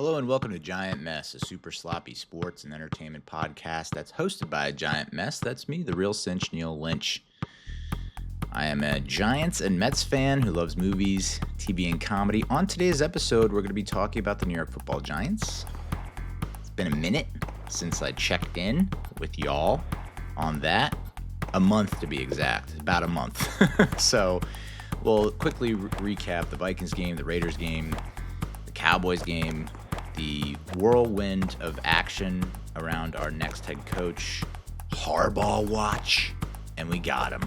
Hello and welcome to Giant Mess, a super sloppy sports and entertainment podcast that's hosted by a giant mess. That's me, the Real Cinch Neal Lynch. I am a Giants and Mets fan who loves movies, TV, and comedy. On today's episode, we're going to be talking about the New York Football Giants. It's been a minute since I checked in with y'all on that. A month to be exact, about a month. So we'll quickly recap the Vikings game, the Raiders game, the Cowboys game, the whirlwind of action around our next head coach, Harbaugh watch, and we got him.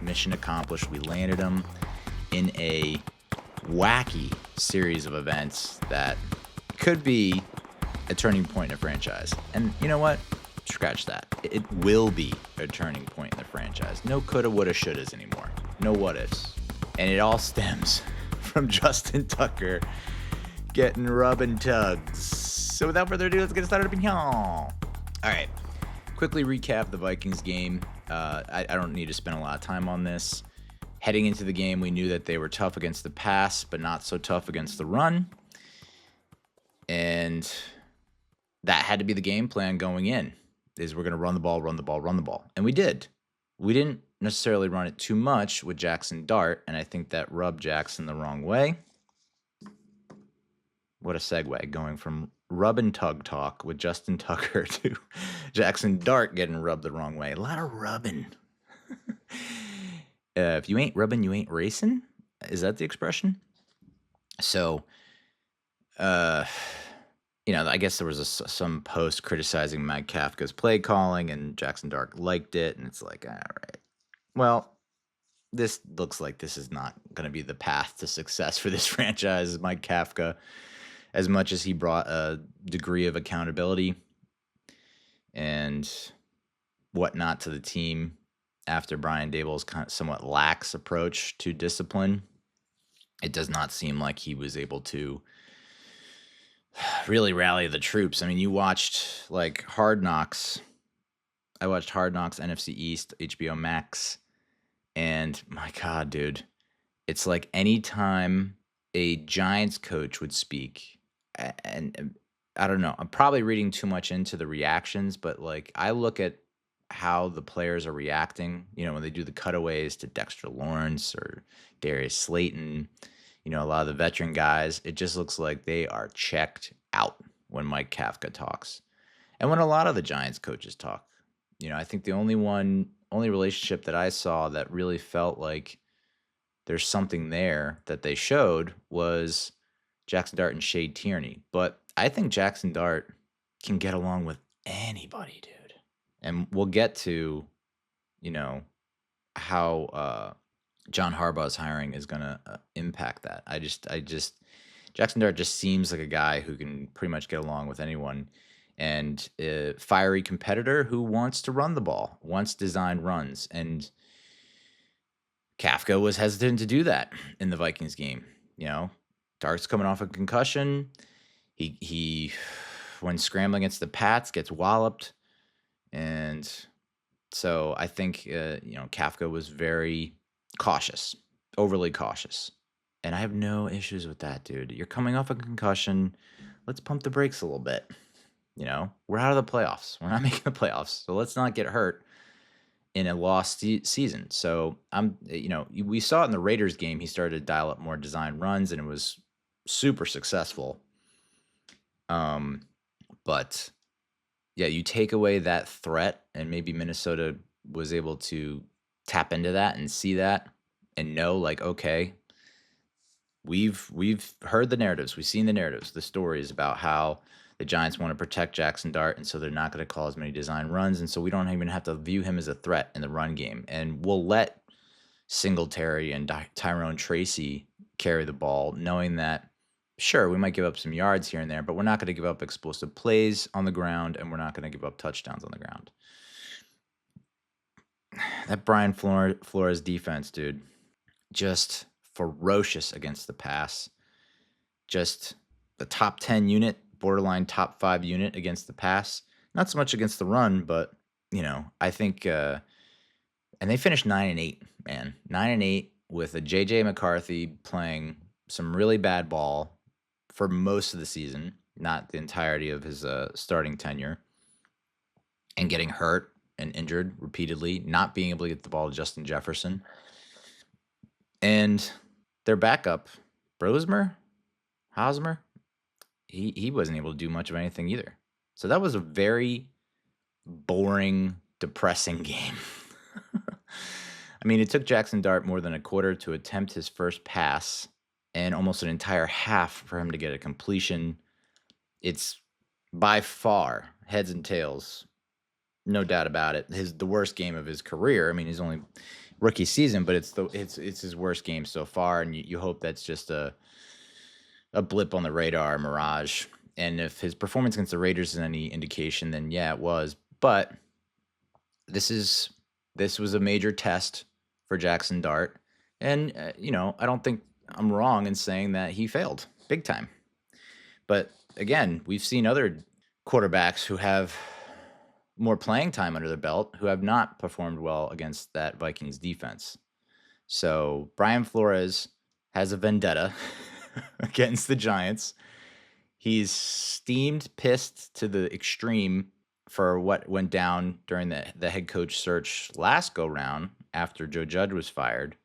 Mission accomplished. We landed him in a wacky series of events that could be a turning point in a franchise. And you know what? Scratch that. It will be a turning point in the franchise. No coulda, woulda, shouldas anymore. No what ifs. And it all stems from Justin Tucker getting rub and tugs. So without further ado, let's get started. All right. Quickly recap the Vikings game. I don't need to spend a lot of time on this. Heading into the game, we knew that they were tough against the pass, but not so tough against the run. And that had to be the game plan going in, is we're going to run the ball. And we did. We didn't necessarily run it too much with Jackson Dart, and I think that rubbed Jackson the wrong way. What a segue, going from rub and tug talk with Justin Tucker to Jackson Dart getting rubbed the wrong way. A lot of rubbing. If you ain't rubbing, you ain't racing. Is that the expression? So, I guess there was some post criticizing Mike Kafka's play calling, and Jackson Dart liked it, and it's like, all right. Well, this looks like this is not going to be the path to success for this franchise. Mike Kafka, as much as he brought a degree of accountability and whatnot to the team after Brian Daboll's kind of somewhat lax approach to discipline, it does not seem like he was able to really rally the troops. I mean, you watched like Hard Knocks. I watched Hard Knocks, NFC East, HBO Max, and my God, dude, it's like anytime a Giants coach would speak, and I don't know, I'm probably reading too much into the reactions, but like I look at how the players are reacting, when they do the cutaways to Dexter Lawrence or Darius Slayton, a lot of the veteran guys, it just looks like they are checked out when Mike Kafka talks. And when a lot of the Giants coaches talk, I think the only relationship that I saw that really felt like there's something there that they showed was Jackson Dart and Shea Tierney. But I think Jackson Dart can get along with anybody, dude. And we'll get to, how John Harbaugh's hiring is going to impact that. Jackson Dart just seems like a guy who can pretty much get along with anyone, and a fiery competitor who wants to run the ball, wants designed runs. And Kafka was hesitant to do that in the Vikings game. Dart's coming off a concussion. He when scrambling against the Pats, gets walloped. And so I think, Kafka was very cautious, overly cautious. And I have no issues with that, dude. You're coming off a concussion. Let's pump the brakes a little bit. We're out of the playoffs. We're not making the playoffs. So let's not get hurt in a lost season. So we saw it in the Raiders game. He started to dial up more design runs, and it was super successful. But yeah, you take away that threat, and maybe Minnesota was able to tap into that and see that and know, like, okay, we've heard the narratives, we've seen the narratives, the stories about how the Giants want to protect Jackson Dart, and so they're not going to call as many design runs, and so we don't even have to view him as a threat in the run game, and we'll let Singletary and Tyrone Tracy carry the ball, knowing that, sure, we might give up some yards here and there, but we're not going to give up explosive plays on the ground, and we're not going to give up touchdowns on the ground. That Brian Flores defense, dude, just ferocious against the pass. Just the top 10 unit, borderline top 5 unit against the pass. Not so much against the run, but, I think, and they finished 9-8, man. 9-8 with a J.J. McCarthy playing some really bad ball for most of the season. not the entirety of his starting tenure, and getting hurt and injured repeatedly, not being able to get the ball to Justin Jefferson. And their backup, Hosmer, he wasn't able to do much of anything either. So that was a very boring, depressing game. I mean, it took Jackson Dart more than a quarter to attempt his first pass and almost an entire half for him to get a completion. It's by far, heads and tails, no doubt about it, the worst game of his career. I mean, he's only rookie season, but it's his worst game so far, and you hope that's just a blip on the radar, mirage. And if his performance against the Raiders is any indication, then yeah, it was. But this was a major test for Jackson Dart, and I don't think I'm wrong in saying that he failed big time. But again, we've seen other quarterbacks who have more playing time under their belt who have not performed well against that Vikings defense. So Brian Flores has a vendetta against the Giants. He's steamed, pissed to the extreme for what went down during the head coach search last go round after Joe Judge was fired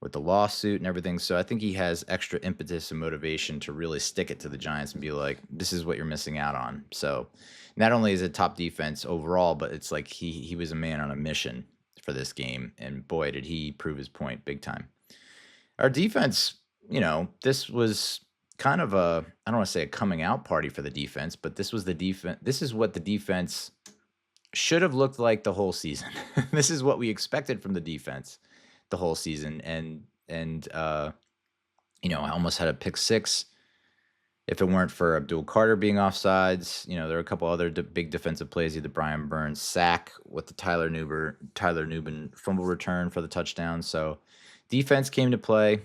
with the lawsuit and everything. So I think he has extra impetus and motivation to really stick it to the Giants and be like, this is what you're missing out on. So not only is it top defense overall, but it's like he was a man on a mission for this game. And boy, did he prove his point big time. Our defense, this was kind of I don't want to say a coming out party for the defense, but this was the defense. This is what the defense should have looked like the whole season. This is what we expected from the defense the whole season. And I almost had a pick six if it weren't for Abdul Carter being offsides. There were a couple other big defensive plays, either Brian Burns sack with the Tyler Nubin fumble return for the touchdown. So defense came to play.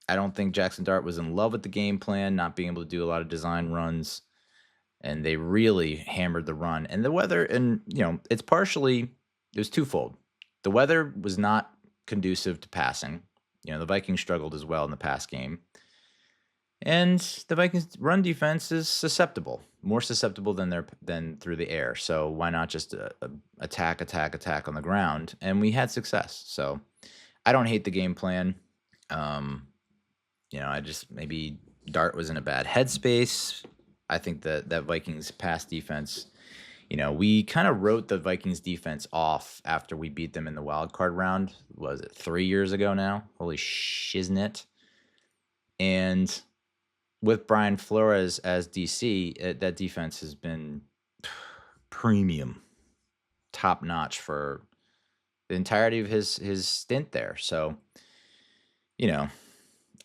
I don't think Jackson Dart was in love with the game plan, not being able to do a lot of design runs, and they really hammered the run. And the weather, and it was twofold. The weather was not conducive to passing. The Vikings struggled as well in the pass game. And the Vikings run defense is more susceptible than through the air. So why not just attack on the ground? And we had success. So I don't hate the game plan. I just maybe Dart was in a bad headspace. I think that Vikings pass defense, we kind of wrote the Vikings defense off after we beat them in the wild card round. Was it 3 years ago now? Holy shiznit. And with Brian Flores as DC, that defense has been premium, top notch for the entirety of his stint there. So,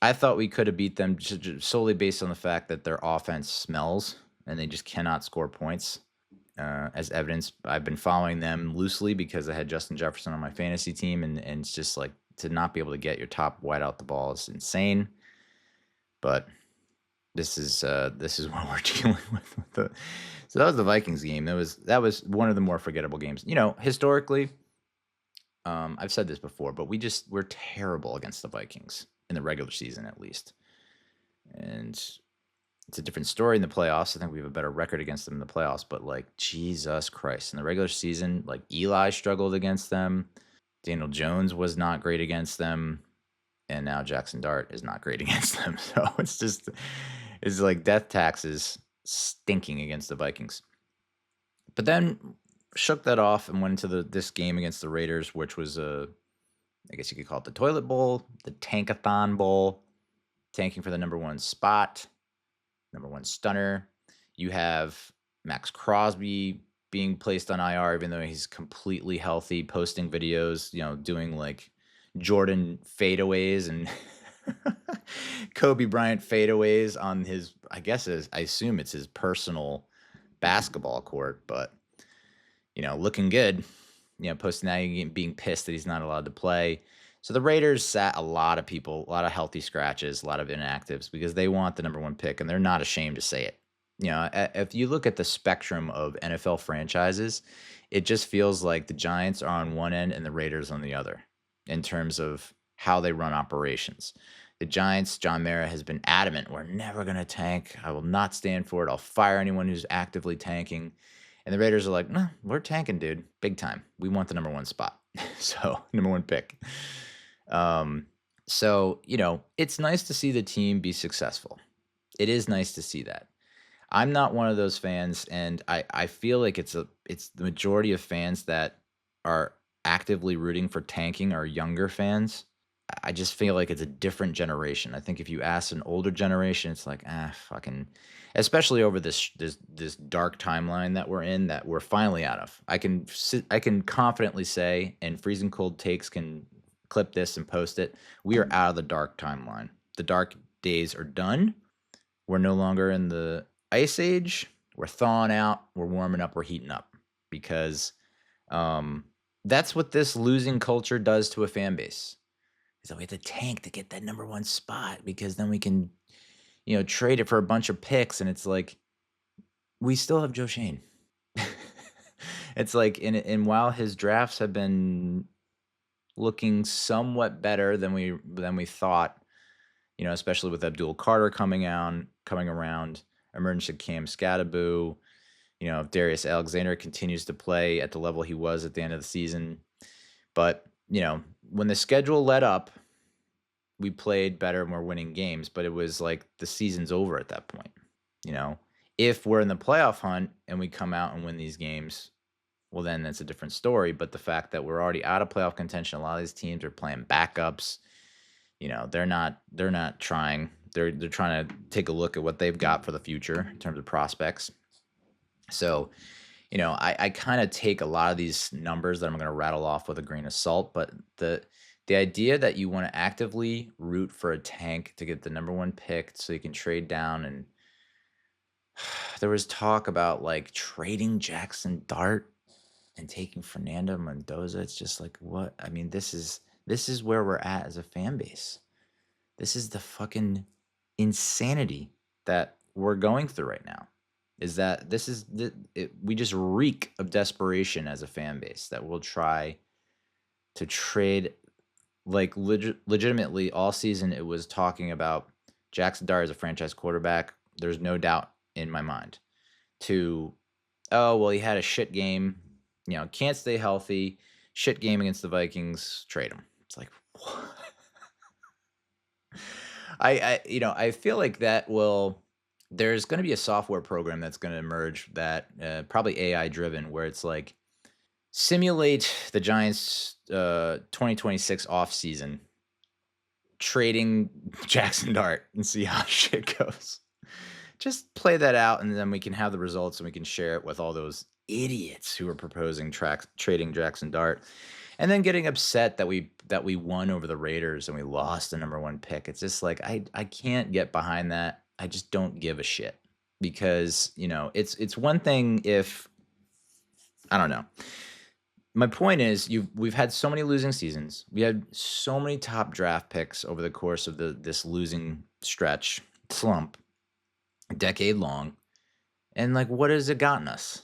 I thought we could have beat them solely based on the fact that their offense smells and they just cannot score points. As evidence, I've been following them loosely because I had Justin Jefferson on my fantasy team, and it's just like to not be able to get your top wide out the ball is insane. But this is what we're dealing with. So that was the Vikings game. That was one of the more forgettable games. Historically, I've said this before, but we're terrible against the Vikings in the regular season, at least. And it's a different story in the playoffs. I think we have a better record against them in the playoffs, but Jesus Christ, in the regular season, Eli struggled against them. Daniel Jones was not great against them. And now Jackson Dart is not great against them. So it's like death taxes stinking against the Vikings. But then shook that off and went into this game against the Raiders, which was I guess you could call it the toilet bowl, the tankathon bowl, tanking for the number one spot, number one stunner. You have Max Crosby being placed on IR, even though he's completely healthy, posting videos, doing Jordan fadeaways and Kobe Bryant fadeaways on his, I assume it's his personal basketball court, but looking good. Posting that, being pissed that he's not allowed to play. So the Raiders sat a lot of people, a lot of healthy scratches, a lot of inactives because they want the number one pick, and they're not ashamed to say it. If you look at the spectrum of NFL franchises, it just feels like the Giants are on one end and the Raiders on the other in terms of how they run operations. The Giants, John Mara has been adamant, we're never going to tank. I will not stand for it. I'll fire anyone who's actively tanking. And the Raiders are like, no, we're tanking, dude. Big time. We want the number one spot. So, number one pick. So, it's nice to see the team be successful. It is nice to see that. I'm not one of those fans, and I feel like it's the majority of fans that are actively rooting for tanking are younger fans. I just feel like it's a different generation. I think if you ask an older generation, it's like, fucking, especially over this dark timeline that we're in, that we're finally out of. I can confidently say, and Freezing Cold Takes can clip this and post it, we are out of the dark timeline. The dark days are done. We're no longer in the ice age. We're thawing out. We're warming up. We're heating up, because that's what this losing culture does to a fan base. So we have to tank to get that number one spot, because then we can, trade it for a bunch of picks. And it's like, we still have Joe Shane. It's like, and while his drafts have been looking somewhat better than we thought, especially with Abdul Carter coming around, emergence of Cam Scattaboo, if Darius Alexander continues to play at the level he was at the end of the season. But, when the schedule let up, we played better and we're winning games, but it was like the season's over at that point. If we're in the playoff hunt and we come out and win these games, well, then that's a different story. But the fact that we're already out of playoff contention, a lot of these teams are playing backups. They're not trying. They're trying to take a look at what they've got for the future in terms of prospects. So, I kind of take a lot of these numbers that I'm going to rattle off with a grain of salt, but the idea that you want to actively root for a tank to get the number one pick so you can trade down, and there was talk about like trading Jackson Dart and taking Fernando Mendoza. It's just like, what? I mean, this is where we're at as a fan base. This is the fucking insanity that we're going through right now. Is that we just reek of desperation as a fan base that will try to trade, like legitimately all season. It was talking about Jackson Dart as a franchise quarterback. There's no doubt in my mind. To, oh, well, he had a shit game, can't stay healthy, shit game against the Vikings, trade him. It's like, what? I feel like that there's going to be a software program that's going to emerge that probably AI driven, where it's like, simulate the Giants 2026 offseason, trading Jackson Dart, and see how shit goes. Just play that out, and then we can have the results and we can share it with all those idiots who are proposing trading Jackson Dart, and then getting upset that we won over the Raiders and we lost the number one pick. It's just like, I can't get behind that. I just don't give a shit, because it's one thing if, I don't know. My point is, we've had so many losing seasons. We had so many top draft picks over the course of this losing stretch slump, decade long, and like, what has it gotten us?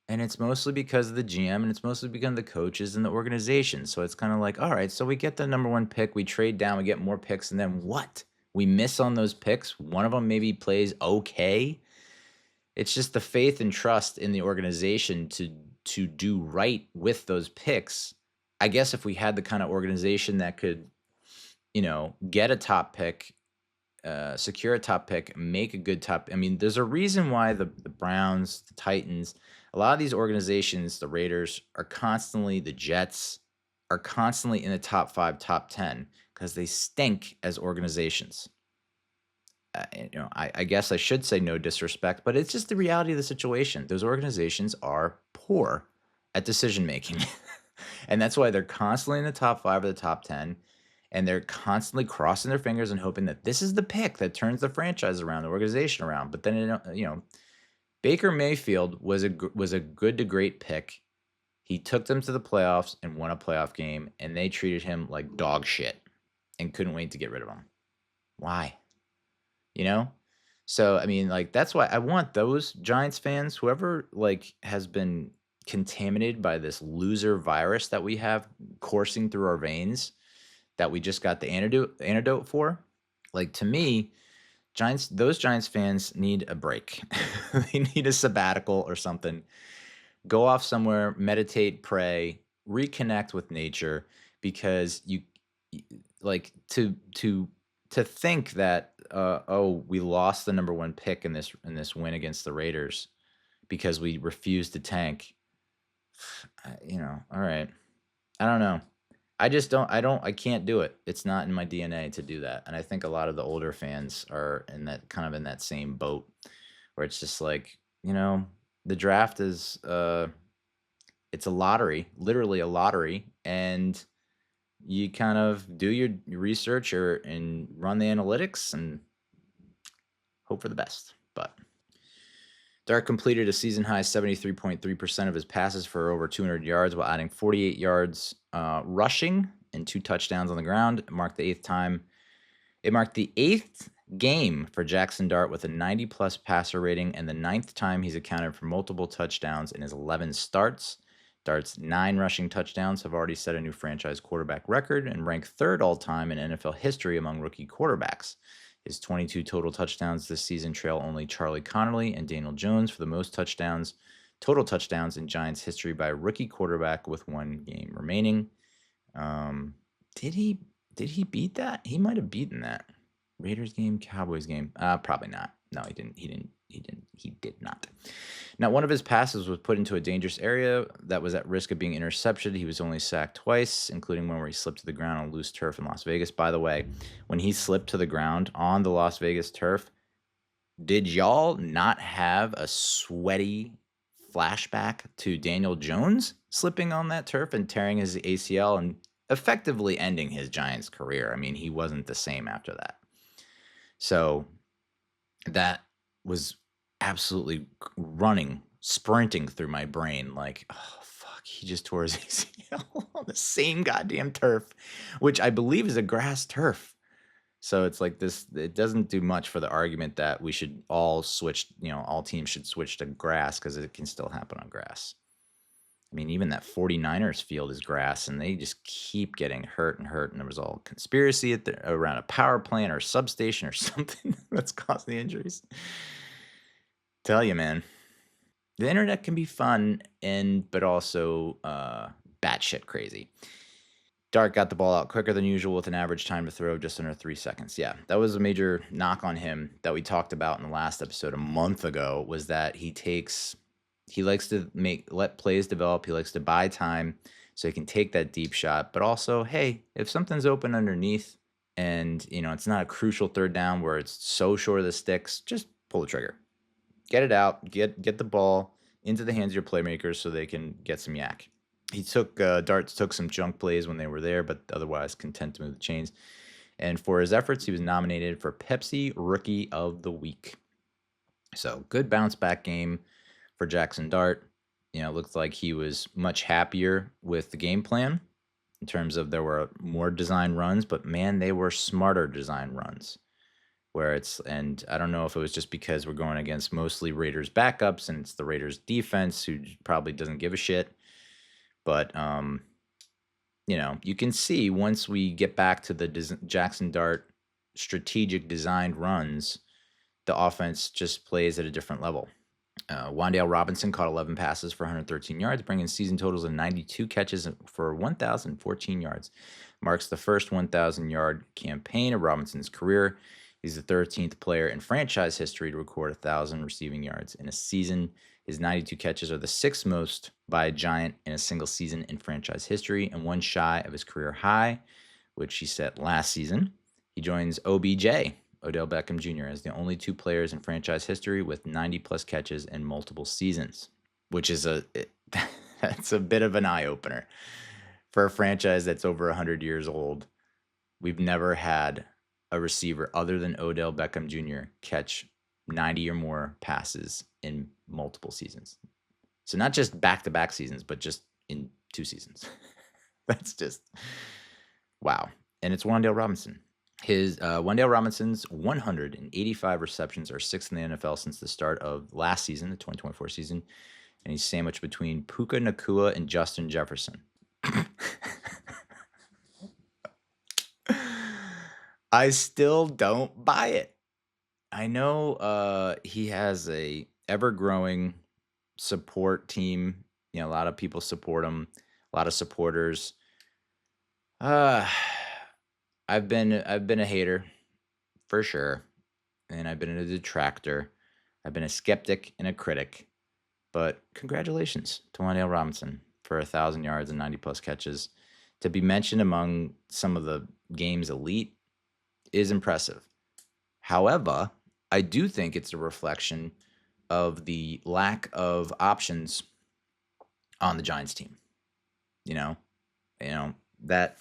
And it's mostly because of the GM, and it's mostly because of the coaches and the organization. So it's kind of like, all right, so we get the number one pick, we trade down, we get more picks, and then what? We miss on those picks. One of them maybe plays okay. It's just the faith and trust in the organization to do right with those picks. I guess if we had the kind of organization that could, get a top pick, secure a top pick, make a good top. I mean, there's a reason why the Browns, the Titans, a lot of these organizations, the Raiders are constantly, the Jets are constantly in the top 5, top 10, because they stink as organizations. I guess I should say no disrespect, but it's just the reality of the situation. Those organizations are poor at decision making. And that's why they're constantly in the top 5 or the top 10. And they're constantly crossing their fingers and hoping that this is the pick that turns the franchise around, the organization around. But then, Baker Mayfield was a good to great pick. He took them to the playoffs and won a playoff game, and they treated him like dog shit and couldn't wait to get rid of him. Why? So, I mean, like, that's why I want those Giants fans, whoever like has been contaminated by this loser virus that we have coursing through our veins, that we just got the antidote for. Like, to me, those Giants fans need a break. They need a sabbatical or something. Go off somewhere, meditate, pray, reconnect with nature, because like to think that we lost the number one pick in this win against the Raiders because we refused to tank. All right. I don't know. I can't do it. It's not in my DNA to do that. And I think a lot of the older fans are in that same boat where it's just like, the draft is it's a lottery, literally a lottery, and you kind of do your research and run the analytics and hope for the best. But Dart completed a season-high 73.3% of his passes for over 200 yards while adding 48 yards rushing and 2 touchdowns on the ground. It marked the eighth game for Jackson Dart with a 90-plus passer rating and the 9th time he's accounted for multiple touchdowns in his 11 starts. Dart's 9 rushing touchdowns have already set a new franchise quarterback record and rank 3rd all-time in NFL history among rookie quarterbacks. His 22 total touchdowns this season trail only Charlie Connolly and Daniel Jones for the most total touchdowns in Giants history by a rookie quarterback with 1 game remaining. Did he beat that? He might have beaten that. Raiders game, Cowboys game. Probably not. No, he didn't. He did not. Now, one of his passes was put into a dangerous area that was at risk of being intercepted. He was only sacked twice, including one where he slipped to the ground on loose turf in Las Vegas. By the way, when he slipped to the ground on the Las Vegas turf, did y'all not have a sweaty flashback to Daniel Jones slipping on that turf and tearing his ACL and effectively ending his Giants career? I mean, he wasn't the same after that. So that was absolutely sprinting through my brain like, oh, fuck, he just tore his ACL on the same goddamn turf, which I believe is a grass turf. So it's like this, it doesn't do much for the argument that we should all switch, all teams should switch to grass because it can still happen on grass. I mean, even that 49ers field is grass, and they just keep getting hurt, and there was all conspiracy around a power plant or substation or something that's causing the injuries. Tell you, man, the internet can be fun but also batshit crazy. Dart got the ball out quicker than usual with an average time to throw just under 3 seconds. Yeah, that was a major knock on him that we talked about in the last episode a month ago, was that he likes to let plays develop. He likes to buy time so he can take that deep shot. But also, hey, if something's open underneath and, it's not a crucial 3rd down where it's so short of the sticks, just pull the trigger. Get it out. Get the ball into the hands of your playmakers so they can get some yak. Dart took some junk plays when they were there, but otherwise content to move the chains. And for his efforts, he was nominated for Pepsi Rookie of the Week. So good bounce back game for Jackson Dart. It looks like he was much happier with the game plan in terms of there were more design runs, but man, they were smarter design runs. And I don't know if it was just because we're going against mostly Raiders backups and it's the Raiders defense who probably doesn't give a shit. But, you can see once we get back to the Jackson Dart strategic designed runs, the offense just plays at a different level. Wan'Dale Robinson caught 11 passes for 113 yards, bringing season totals of 92 catches for 1,014 yards. Marks the first 1,000-yard campaign of Robinson's career. He's the 13th player in franchise history to record 1,000 receiving yards in a season. His 92 catches are the 6th most by a Giant in a single season in franchise history and one shy of his career high, which he set last season. He joins OBJ, Odell Beckham Jr., as the only 2 players in franchise history with 90-plus catches in multiple seasons, which is that's a bit of an eye-opener. For a franchise that's over 100 years old, we've never had a receiver other than Odell Beckham Jr. catch 90 or more passes in multiple seasons. So not just back-to-back seasons, but just in 2 seasons. That's just, wow. And it's Wan'Dale Robinson. Wan'Dale Robinson's 185 receptions are 6th in the NFL since the start of last season, the 2024 season, and he's sandwiched between Puka Nacua and Justin Jefferson. I still don't buy it. I know he has a ever-growing support team. A lot of people support him, a lot of supporters. Uh, I've been a hater for sure, and I've been a detractor. I've been a skeptic and a critic. But congratulations to Wan'Dale Robinson for 1,000 yards and 90-plus catches. To be mentioned among some of the game's elite is impressive. However, I do think it's a reflection of the lack of options on the Giants team. You know that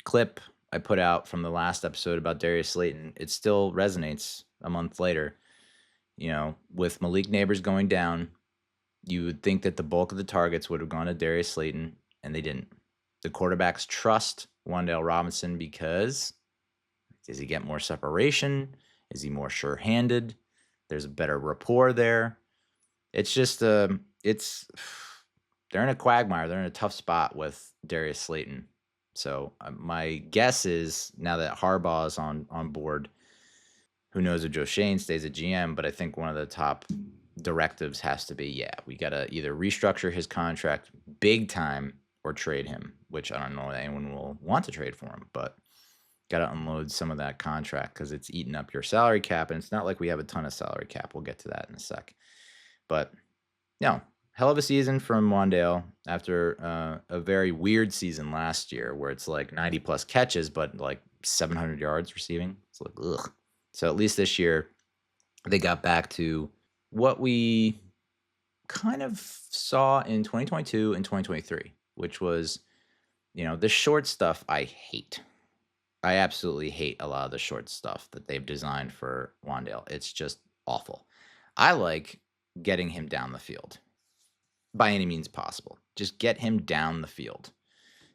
clip I put out from the last episode about Darius Slayton, it still resonates a month later. With Malik Neighbors going down, you would think that the bulk of the targets would have gone to Darius Slayton, and they didn't. The quarterbacks trust Wan'Dale Robinson because does he get more separation? Is he more sure-handed? There's a better rapport there. It's just they're in a quagmire. They're in a tough spot with Darius Slayton. So my guess is now that Harbaugh is on board, who knows if Joe Shane stays at GM, but I think one of the top directives has to be, we got to either restructure his contract big time or trade him, which I don't know if anyone will want to trade for him, but got to unload some of that contract because it's eating up your salary cap, and it's not like we have a ton of salary cap. We'll get to that in a sec. But, hell of a season from Wan'Dale after a very weird season last year where it's like 90-plus catches, but like 700 yards receiving. It's like, ugh. So at least this year they got back to what we kind of saw in 2022 and 2023, which was, the short stuff I hate. I absolutely hate a lot of the short stuff that they've designed for Wan'Dale. It's just awful. I like getting him down the field by any means possible. Just get him down the field.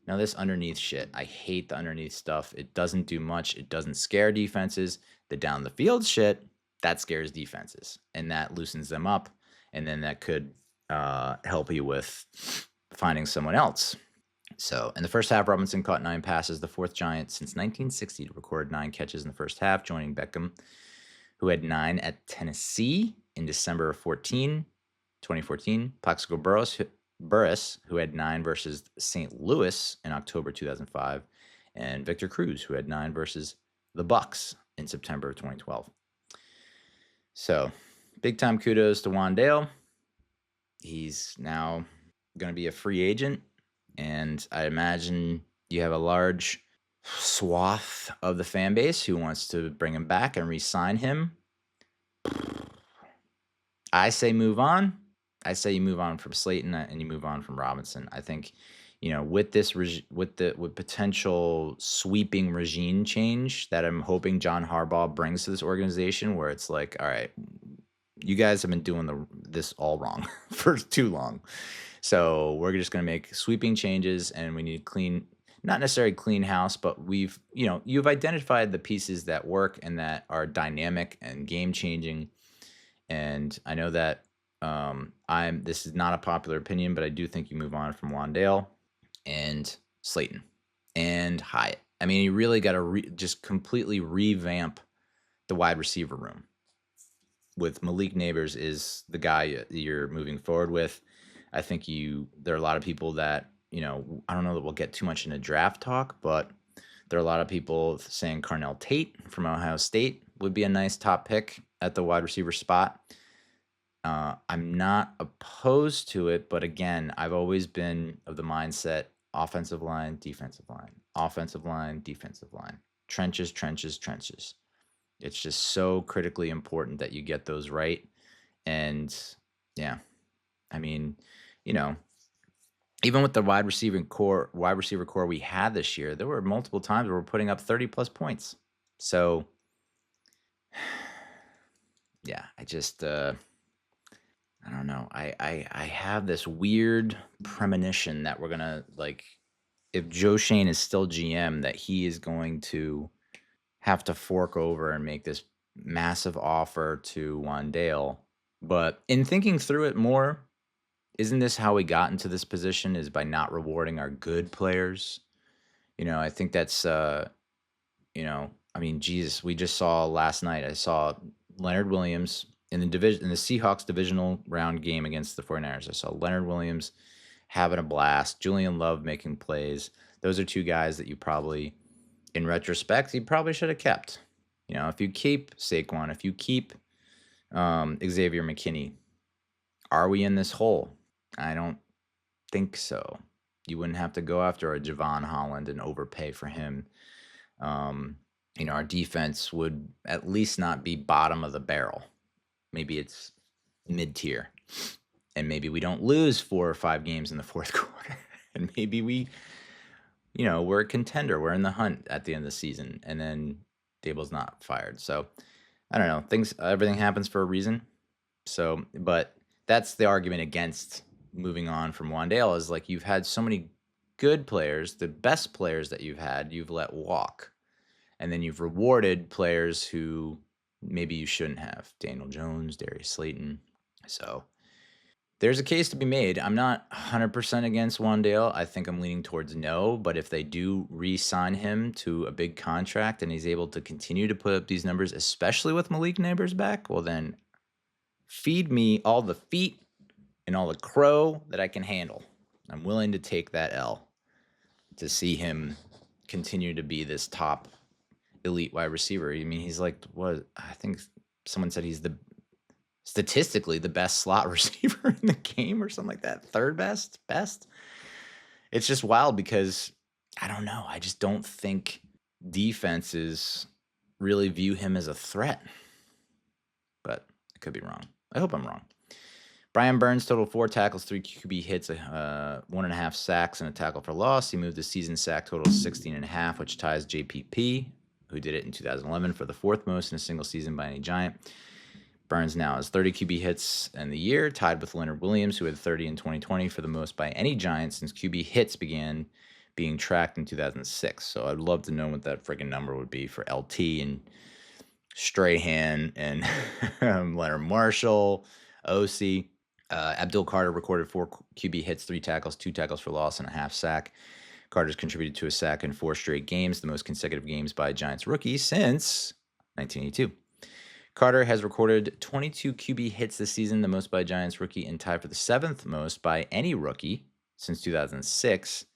Now, this underneath shit, I hate the underneath stuff. It doesn't do much. It doesn't scare defenses. The down the field shit, that scares defenses, and that loosens them up, and then that could help you with finding someone else. So in the first half, Robinson caught 9 passes, the fourth Giant since 1960 to record 9 catches in the first half, joining Beckham, who had 9 at Tennessee in December of 2014, Plaxico Burress, who had 9 versus St. Louis in October 2005, and Victor Cruz, who had 9 versus the Bucs in September of 2012. So, big-time kudos to Wan'Dale. He's now going to be a free agent, and I imagine you have a large swath of the fan base who wants to bring him back and re-sign him. I say move on. I say you move on from Slayton and you move on from Robinson. I think, with this with potential sweeping regime change that I'm hoping John Harbaugh brings to this organization, where it's like, all right, you guys have been doing this all wrong for too long. So we're just going to make sweeping changes, and we need not necessarily clean house, but you've identified the pieces that work and that are dynamic and game changing. And I know that this is not a popular opinion, but I do think you move on from Wan'Dale and Slayton and Hyatt. I mean, you really got to just completely revamp the wide receiver room. With Malik Neighbors is the guy you're moving forward with. I think there are a lot of people that, I don't know that we'll get too much into draft talk, but there are a lot of people saying Carnell Tate from Ohio State would be a nice top pick at the wide receiver spot. I'm not opposed to it, but again, I've always been of the mindset, offensive line, defensive line, offensive line, defensive line, trenches, trenches, trenches. It's just so critically important that you get those right. And I mean, even with the wide receiver core we had this year, there were multiple times where we're putting up 30+ points. So I just I don't know. I have this weird premonition that we're gonna, if Joe Shane is still GM, that he is going to have to fork over and make this massive offer to Wan'Dale. But in thinking through it more, isn't this how we got into this position, is by not rewarding our good players? I think that's, I mean, Jesus, we just saw last night. I saw Leonard Williams in the Seahawks divisional round game against the 49ers. I saw Leonard Williams having a blast. Julian Love making plays. Those are two guys that you probably, in retrospect, you probably should have kept. If you keep Saquon, if you keep Xavier McKinney, are we in this hole? I don't think so. You wouldn't have to go after a Javon Holland and overpay for him. Our defense would at least not be bottom of the barrel. Maybe it's mid-tier. And maybe we don't lose 4 or 5 games in the fourth quarter. And maybe we're a contender. We're in the hunt at the end of the season. And then Dable's not fired. So, I don't know. Everything happens for a reason. So, but that's the argument against moving on from Wan'Dale is like you've had so many good players, the best players that you've let walk. And then you've rewarded players who maybe you shouldn't have. Daniel Jones, Darius Slayton. So there's a case to be made. I'm not 100% against Wan'Dale. I think I'm leaning towards no. But if they do re-sign him to a big contract and he's able to continue to put up these numbers, especially with Malik Neighbors back, well then feed me all the feet and all the crow that I can handle. I'm willing to take that L to see him continue to be this top elite wide receiver. I mean, he's like, what? I think someone said he's statistically the best slot receiver in the game or something like that. Third best. It's just wild because I don't know. I just don't think defenses really view him as a threat. But I could be wrong. I hope I'm wrong. Brian Burns totaled 4 tackles, 3 QB hits, 1.5 sacks, and a tackle for loss. He moved the season sack total to 16.5, which ties JPP, who did it in 2011 for the 4th most in a single season by any Giant. Burns now has 30 QB hits in the year, tied with Leonard Williams, who had 30 in 2020 for the most by any Giant since QB hits began being tracked in 2006. So I'd love to know what that freaking number would be for LT and Strahan and Leonard Marshall, OC. Abdul Carter recorded 4 QB hits, 3 tackles, 2 tackles for loss, and a half sack. Carter's contributed to a sack in 4 straight games, the most consecutive games by a Giants rookie since 1982. Carter has recorded 22 QB hits this season, the most by a Giants rookie, and tied for the 7th most by any rookie since 2006.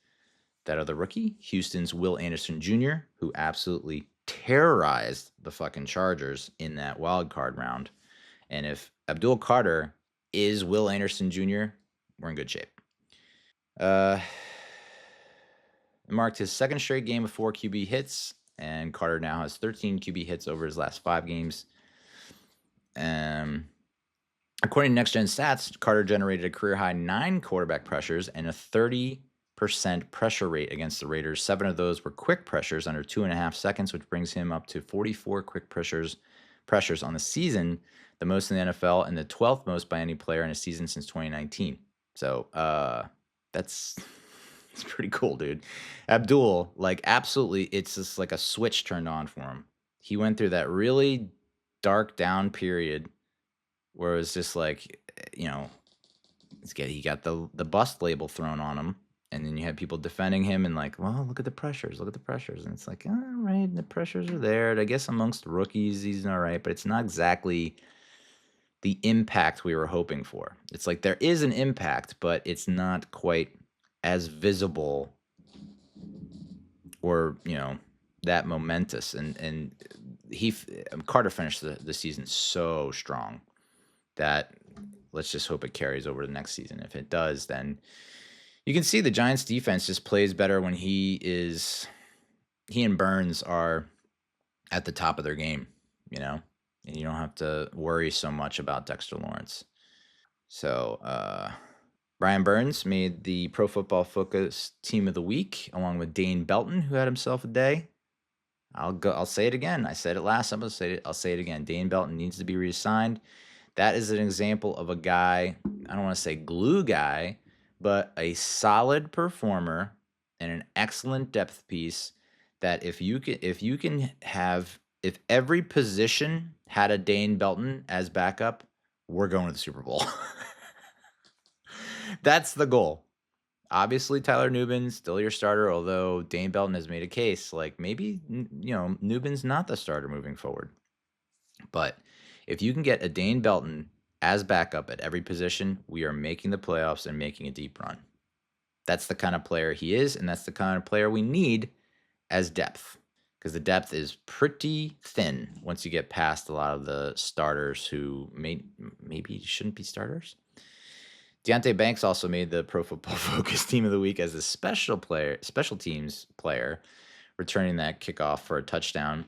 That other rookie, Houston's Will Anderson Jr., who absolutely terrorized the fucking Chargers in that wild card round. And if Abdul Carter is Will Anderson Jr., we're in good shape. Marked his 2nd straight game of 4 QB hits, and Carter now has 13 QB hits over his last 5 games. According to Next Gen Stats, Carter generated a career-high 9 quarterback pressures and a 30% pressure rate against the Raiders. 7 of those were quick pressures under 2.5 seconds, which brings him up to 44 quick pressures on the season, the most in the NFL, and the 12th most by any player in a season since 2019. So that's pretty cool, dude. Abdul, absolutely, it's just like a switch turned on for him. He went through that really dark down period where it was just like, he got the bust label thrown on him, and then you had people defending him and like, well, look at the pressures, and it's like, all right, the pressures are there. I guess amongst rookies, he's all right, but it's not exactly the impact we were hoping for. It's like there is an impact, but it's not quite as visible or, that momentous. And Carter finished the season so strong that let's just hope it carries over to the next season. If it does, then you can see the Giants defense just plays better when he and Burns are at the top of their game, and you don't have to worry so much about Dexter Lawrence. So Brian Burns made the Pro Football Focus Team of the Week, along with Dane Belton, who had himself a day. I'll say it again. I said it last time. I'll say it again. Dane Belton needs to be reassigned. That is an example of a guy, I don't want to say glue guy, but a solid performer and an excellent depth piece that if every position had a Dane Belton as backup, we're going to the Super Bowl. That's the goal. Obviously, Tyler Nubin's still your starter, although Dane Belton has made a case like maybe, Nubin's not the starter moving forward. But if you can get a Dane Belton as backup at every position, we are making the playoffs and making a deep run. That's the kind of player he is, and that's the kind of player we need as depth, because the depth is pretty thin once you get past a lot of the starters who maybe shouldn't be starters. Deontay Banks also made the Pro Football Focus Team of the Week as a special teams player, returning that kickoff for a touchdown.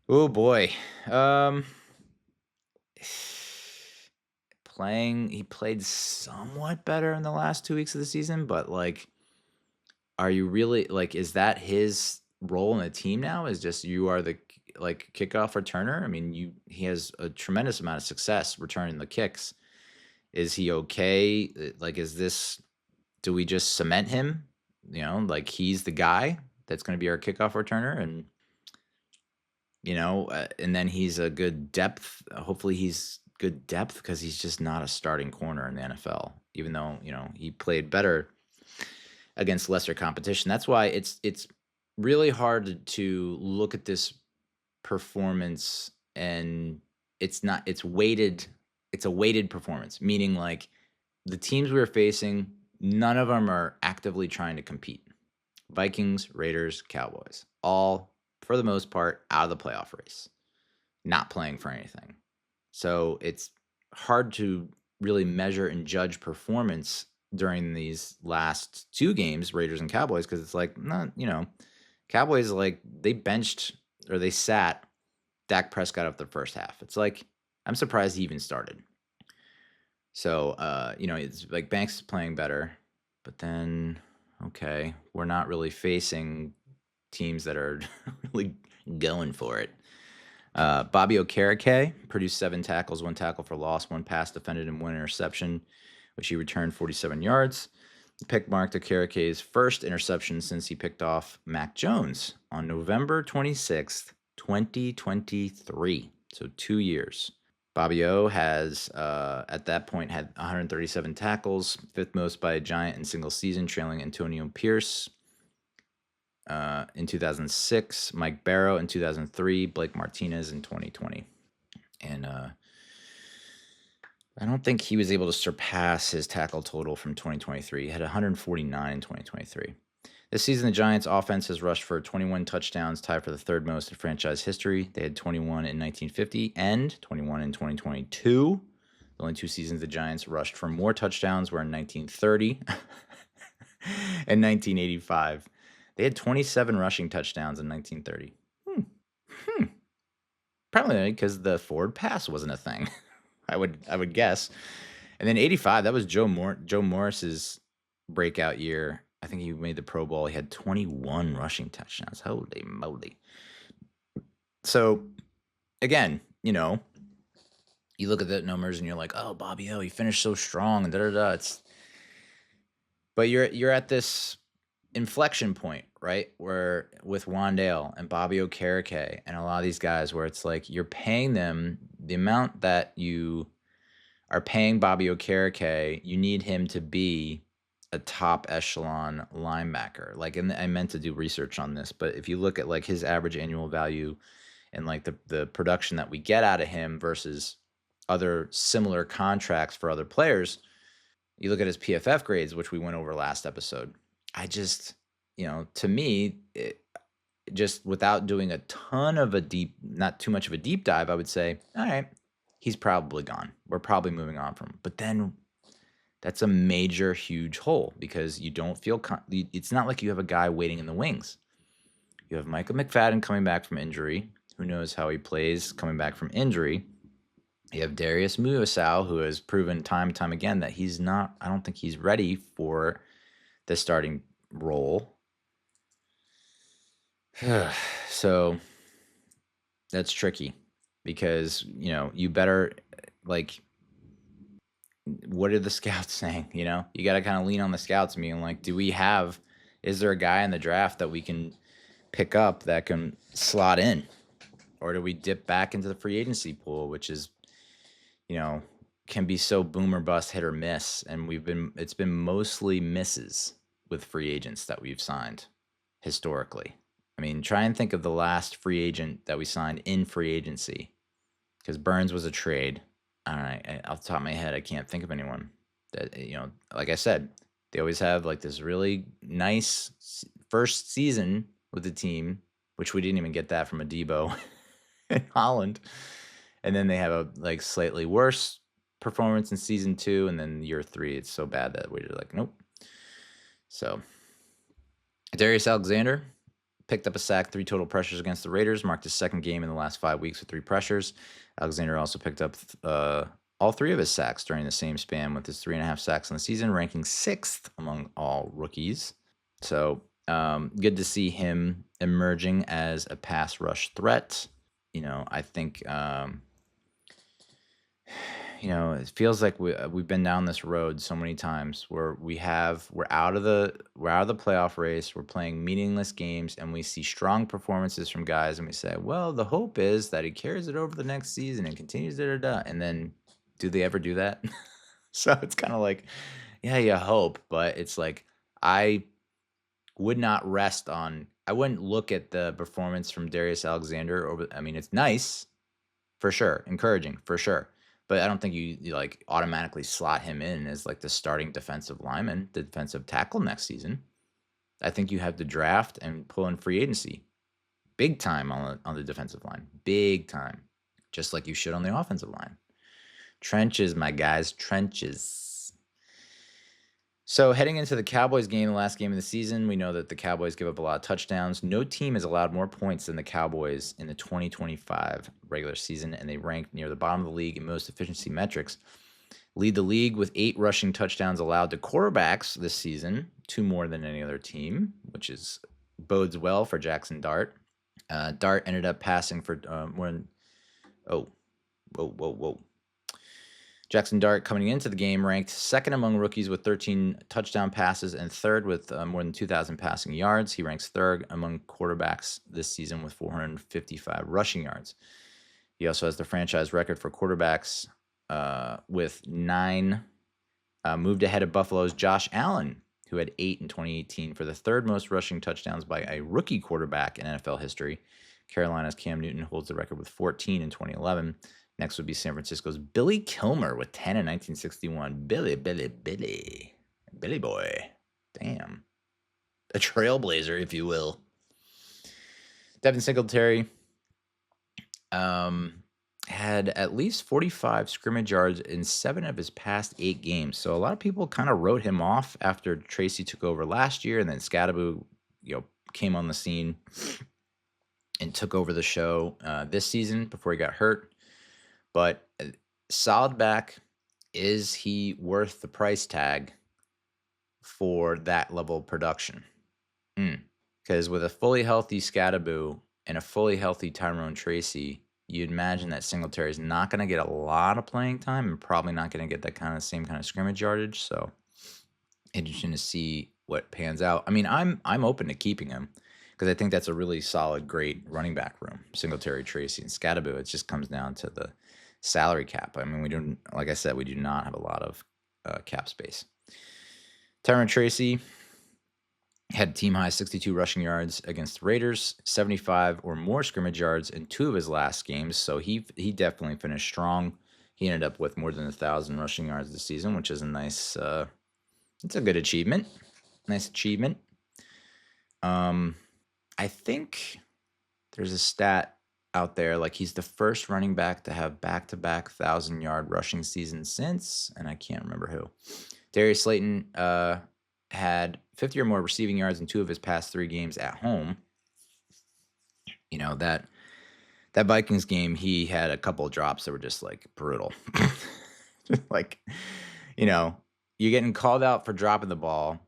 Oh boy. He played somewhat better in the last 2 weeks of the season, but like, are you really like, is that his role in the team now? Is just you are the kickoff returner? I mean, he has a tremendous amount of success returning the kicks. Is he okay? Like, do we just cement him? Like he's the guy that's going to be our kickoff returner, and and then he's a good depth. Hopefully he's good depth, because he's just not a starting corner in the NFL, even though, he played better against lesser competition. That's why it's really hard to look at this performance, and it's a weighted performance, meaning like the teams we were facing, none of them are actively trying to compete. Vikings, Raiders, Cowboys, all for the most part out of the playoff race, not playing for anything. So it's hard to really measure and judge performance during these last two games, Raiders and Cowboys, because it's like, Cowboys, like, they benched or they sat Dak Prescott up the first half. It's like, I'm surprised he even started. So, it's like Banks is playing better, but then, okay, we're not really facing teams that are really going for it. Bobby Okereke produced 7 tackles, 1 tackle for loss, 1 pass defended, and 1 interception, which he returned 47 yards. The pick marked Okereke's first interception since he picked off Mac Jones on November 26th, 2023. So 2 years. Bobby O has, at that point, had 137 tackles, 5th most by a Giant in single season, trailing Antonio Pierce in 2006, Mike Barrow in 2003, Blake Martinez in 2020. And I don't think he was able to surpass his tackle total from 2023. He had 149 in 2023. This season, the Giants' offense has rushed for 21 touchdowns, tied for the 3rd most in franchise history. They had 21 in 1950 and 21 in 2022. The only 2 seasons the Giants rushed for more touchdowns were in 1930 and 1985. They had 27 rushing touchdowns in 1930. Probably because the forward pass wasn't a thing. I would guess. And then 85, that was Joe Morris's breakout year. I think he made the Pro Bowl. He had 21 rushing touchdowns. Holy moly. So, again, you look at the numbers and you're like, oh, Bobby O, he finished so strong and da-da-da. But you're at this inflection point, right? Where with Wandale and Bobby Okereke and a lot of these guys, where it's like you're paying them the amount that you are paying Bobby Okereke, you need him to be a top echelon linebacker. Like, and I meant to do research on this, but if you look at like his average annual value and like the production that we get out of him versus other similar contracts for other players, you look at his PFF grades, which we went over last episode. I just, to me, just without doing a ton of not too much of a deep dive, I would say, all right, he's probably gone. We're probably moving on from him. But then that's a major, huge hole, because you don't feel, it's not like you have a guy waiting in the wings. You have Micah McFadden coming back from injury. Who knows how he plays coming back from injury. You have Darius Muasau, who has proven time and time again that I don't think he's ready for the starting role. So that's tricky, because, you better, like, what are the scouts saying? You got to kind of lean on the scouts, being like, is there a guy in the draft that we can pick up that can slot in? Or do we dip back into the free agency pool, which is, can be so boom or bust, hit or miss, and it's been mostly misses with free agents that we've signed historically. I mean, try and think of the last free agent that we signed in free agency, because Burns was a trade. All right, off the top of my head, I can't think of anyone that, like I said, they always have like this really nice first season with the team, which we didn't even get that from a Debo in Holland, and then they have a like slightly worse performance in season 2, and then year 3 it's so bad that we're like, nope. So Darius Alexander picked up a sack, 3 total pressures against the Raiders, marked his second game in the last 5 weeks with 3 pressures. Alexander also picked up all 3 of his sacks during the same span, with his 3.5 sacks in the season, ranking 6th among all rookies. So good to see him emerging as a pass rush threat. I think it feels like we've been down this road so many times where we're out of the playoff race, we're playing meaningless games, and we see strong performances from guys, and we say, well, the hope is that he carries it over the next season and continues and then do they ever do that? So it's kind of like, yeah, you hope, but it's like I wouldn't look at the performance from Darius Alexander it's nice for sure, encouraging for sure, but I don't think you like automatically slot him in as like the starting defensive lineman, the defensive tackle next season. I think you have to draft and pull in free agency big time on the defensive line, big time, just like you should on the offensive line. Trenches, my guys, trenches. So heading into the Cowboys game, the last game of the season, we know that the Cowboys give up a lot of touchdowns. No team has allowed more points than the Cowboys in the 2025 regular season, and they ranked near the bottom of the league in most efficiency metrics. Lead the league with 8 rushing touchdowns allowed to quarterbacks this season, 2 more than any other team, which bodes well for Jackson Dart. Dart ended up passing for more than... Whoa. Jackson Dart, coming into the game, ranked 2nd among rookies with 13 touchdown passes and 3rd with more than 2,000 passing yards. He ranks 3rd among quarterbacks this season with 455 rushing yards. He also has the franchise record for quarterbacks with 9, moved ahead of Buffalo's Josh Allen, who had 8 in 2018 for the 3rd most rushing touchdowns by a rookie quarterback in NFL history. Carolina's Cam Newton holds the record with 14 in 2011. Next would be San Francisco's Billy Kilmer with 10 in 1961. Billy boy. Damn. A trailblazer, if you will. Devin Singletary had at least 45 scrimmage yards in 7 of his past 8 games. So a lot of people kind of wrote him off after Tracy took over last year, and then Scadaboo, came on the scene and took over the show this season before he got hurt. But solid back, is he worth the price tag for that level of production? Because with a fully healthy Scadaboo and a fully healthy Tyrone Tracy, you'd imagine that Singletary is not going to get a lot of playing time and probably not going to get that same kind of scrimmage yardage. So interesting to see what pans out. I mean, I'm open to keeping him because I think that's a really solid, great running back room. Singletary, Tracy, and Scadaboo. It just comes down to the salary cap. I mean, we do not have a lot of cap space. Tyrone Tracy had team high 62 rushing yards against the Raiders, 75 or more scrimmage yards in 2 of his last games. So he definitely finished strong. He ended up with more than 1,000 rushing yards this season, which is a nice. It's a good achievement. Nice achievement. I think there's a stat out there, like he's the first running back to have back-to-back 1,000-yard rushing seasons since, and I can't remember who. Darius Slayton had 50 or more receiving yards in 2 of his past 3 games at home. That Vikings game, he had a couple of drops that were just like brutal. Like, you're getting called out for dropping the ball,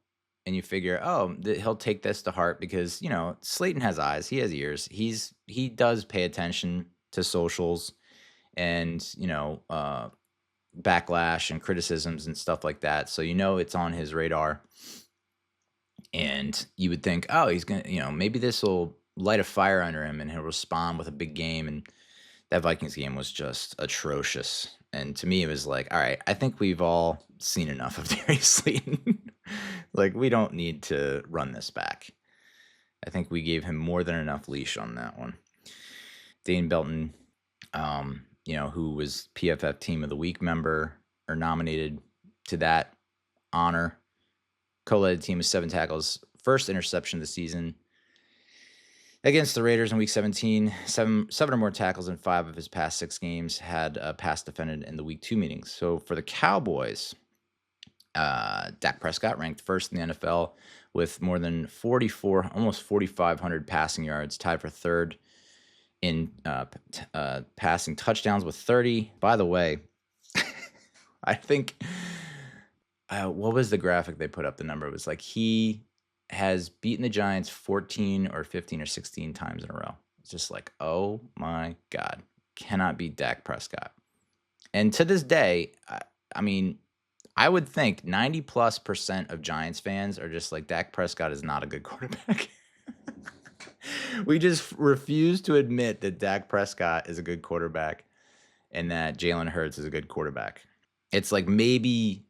and you figure, he'll take this to heart because, Slayton has eyes, he has ears. He does pay attention to socials and, backlash and criticisms and stuff like that. So, it's on his radar. And you would think, he's going to, maybe this will light a fire under him and he'll respond with a big game. And that Vikings game was just atrocious. And to me, it was like, all right, I think we've all seen enough of Darius Slayton. Like, we don't need to run this back. I think we gave him more than enough leash on that one. Dane Belton, who was PFF Team of the Week member or nominated to that honor, co-led the team with 7 tackles, first interception of the season against the Raiders in Week 17. Seven or more tackles in 5 of his past 6 games, had a pass defended in the Week 2 meetings. So for the Cowboys, Dak Prescott ranked first in the NFL with more than 44, almost 4,500 passing yards, tied for third in passing touchdowns with 30. By the way, I think, what was the graphic they put up? The number was like he has beaten the Giants 14 or 15 or 16 times in a row. It's just like, oh my God, cannot beat Dak Prescott. And to this day, I mean, I would think 90+% of Giants fans are just like, Dak Prescott is not a good quarterback. We just refuse to admit that Dak Prescott is a good quarterback and that Jalen Hurts is a good quarterback. It's like, maybe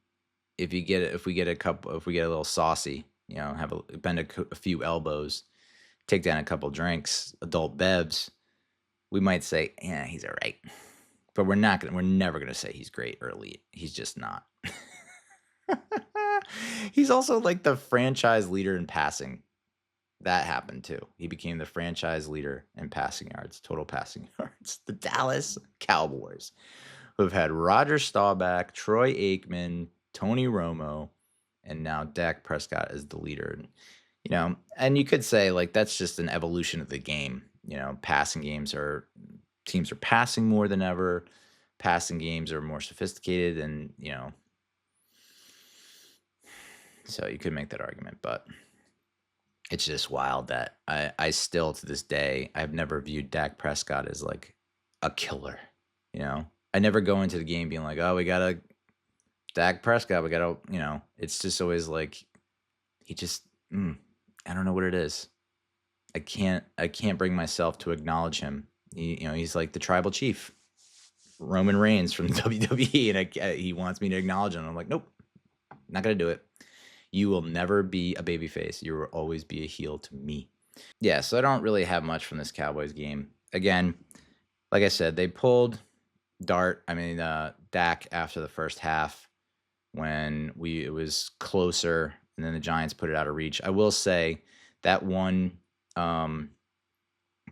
if we get a little saucy, bend a few elbows, take down a couple drinks, adult bevs, we might say, yeah, he's all right. But we're never gonna say he's great or elite. He's just not. He's also like the franchise leader in passing. That happened too. He became the franchise leader in passing yards, total passing yards. The Dallas Cowboys, who have had Roger Staubach, Troy Aikman, Tony Romo, and now Dak Prescott is the leader. And you could say, like, that's just an evolution of the game. Passing games teams are passing more than ever. Passing games are more sophisticated, and so you could make that argument, but it's just wild that I still, to this day, I've never viewed Dak Prescott as like a killer. I never go into the game being like, oh, we got a Dak Prescott. We got to, it's just always like, he just, I don't know what it is. I can't bring myself to acknowledge him. He's like the tribal chief, Roman Reigns from WWE, and he wants me to acknowledge him. I'm like, nope, not going to do it. You will never be a babyface. You will always be a heel to me. Yeah, so I don't really have much from this Cowboys game. Again, like I said, they pulled Dak after the first half when it was closer, and then the Giants put it out of reach. I will say that one kind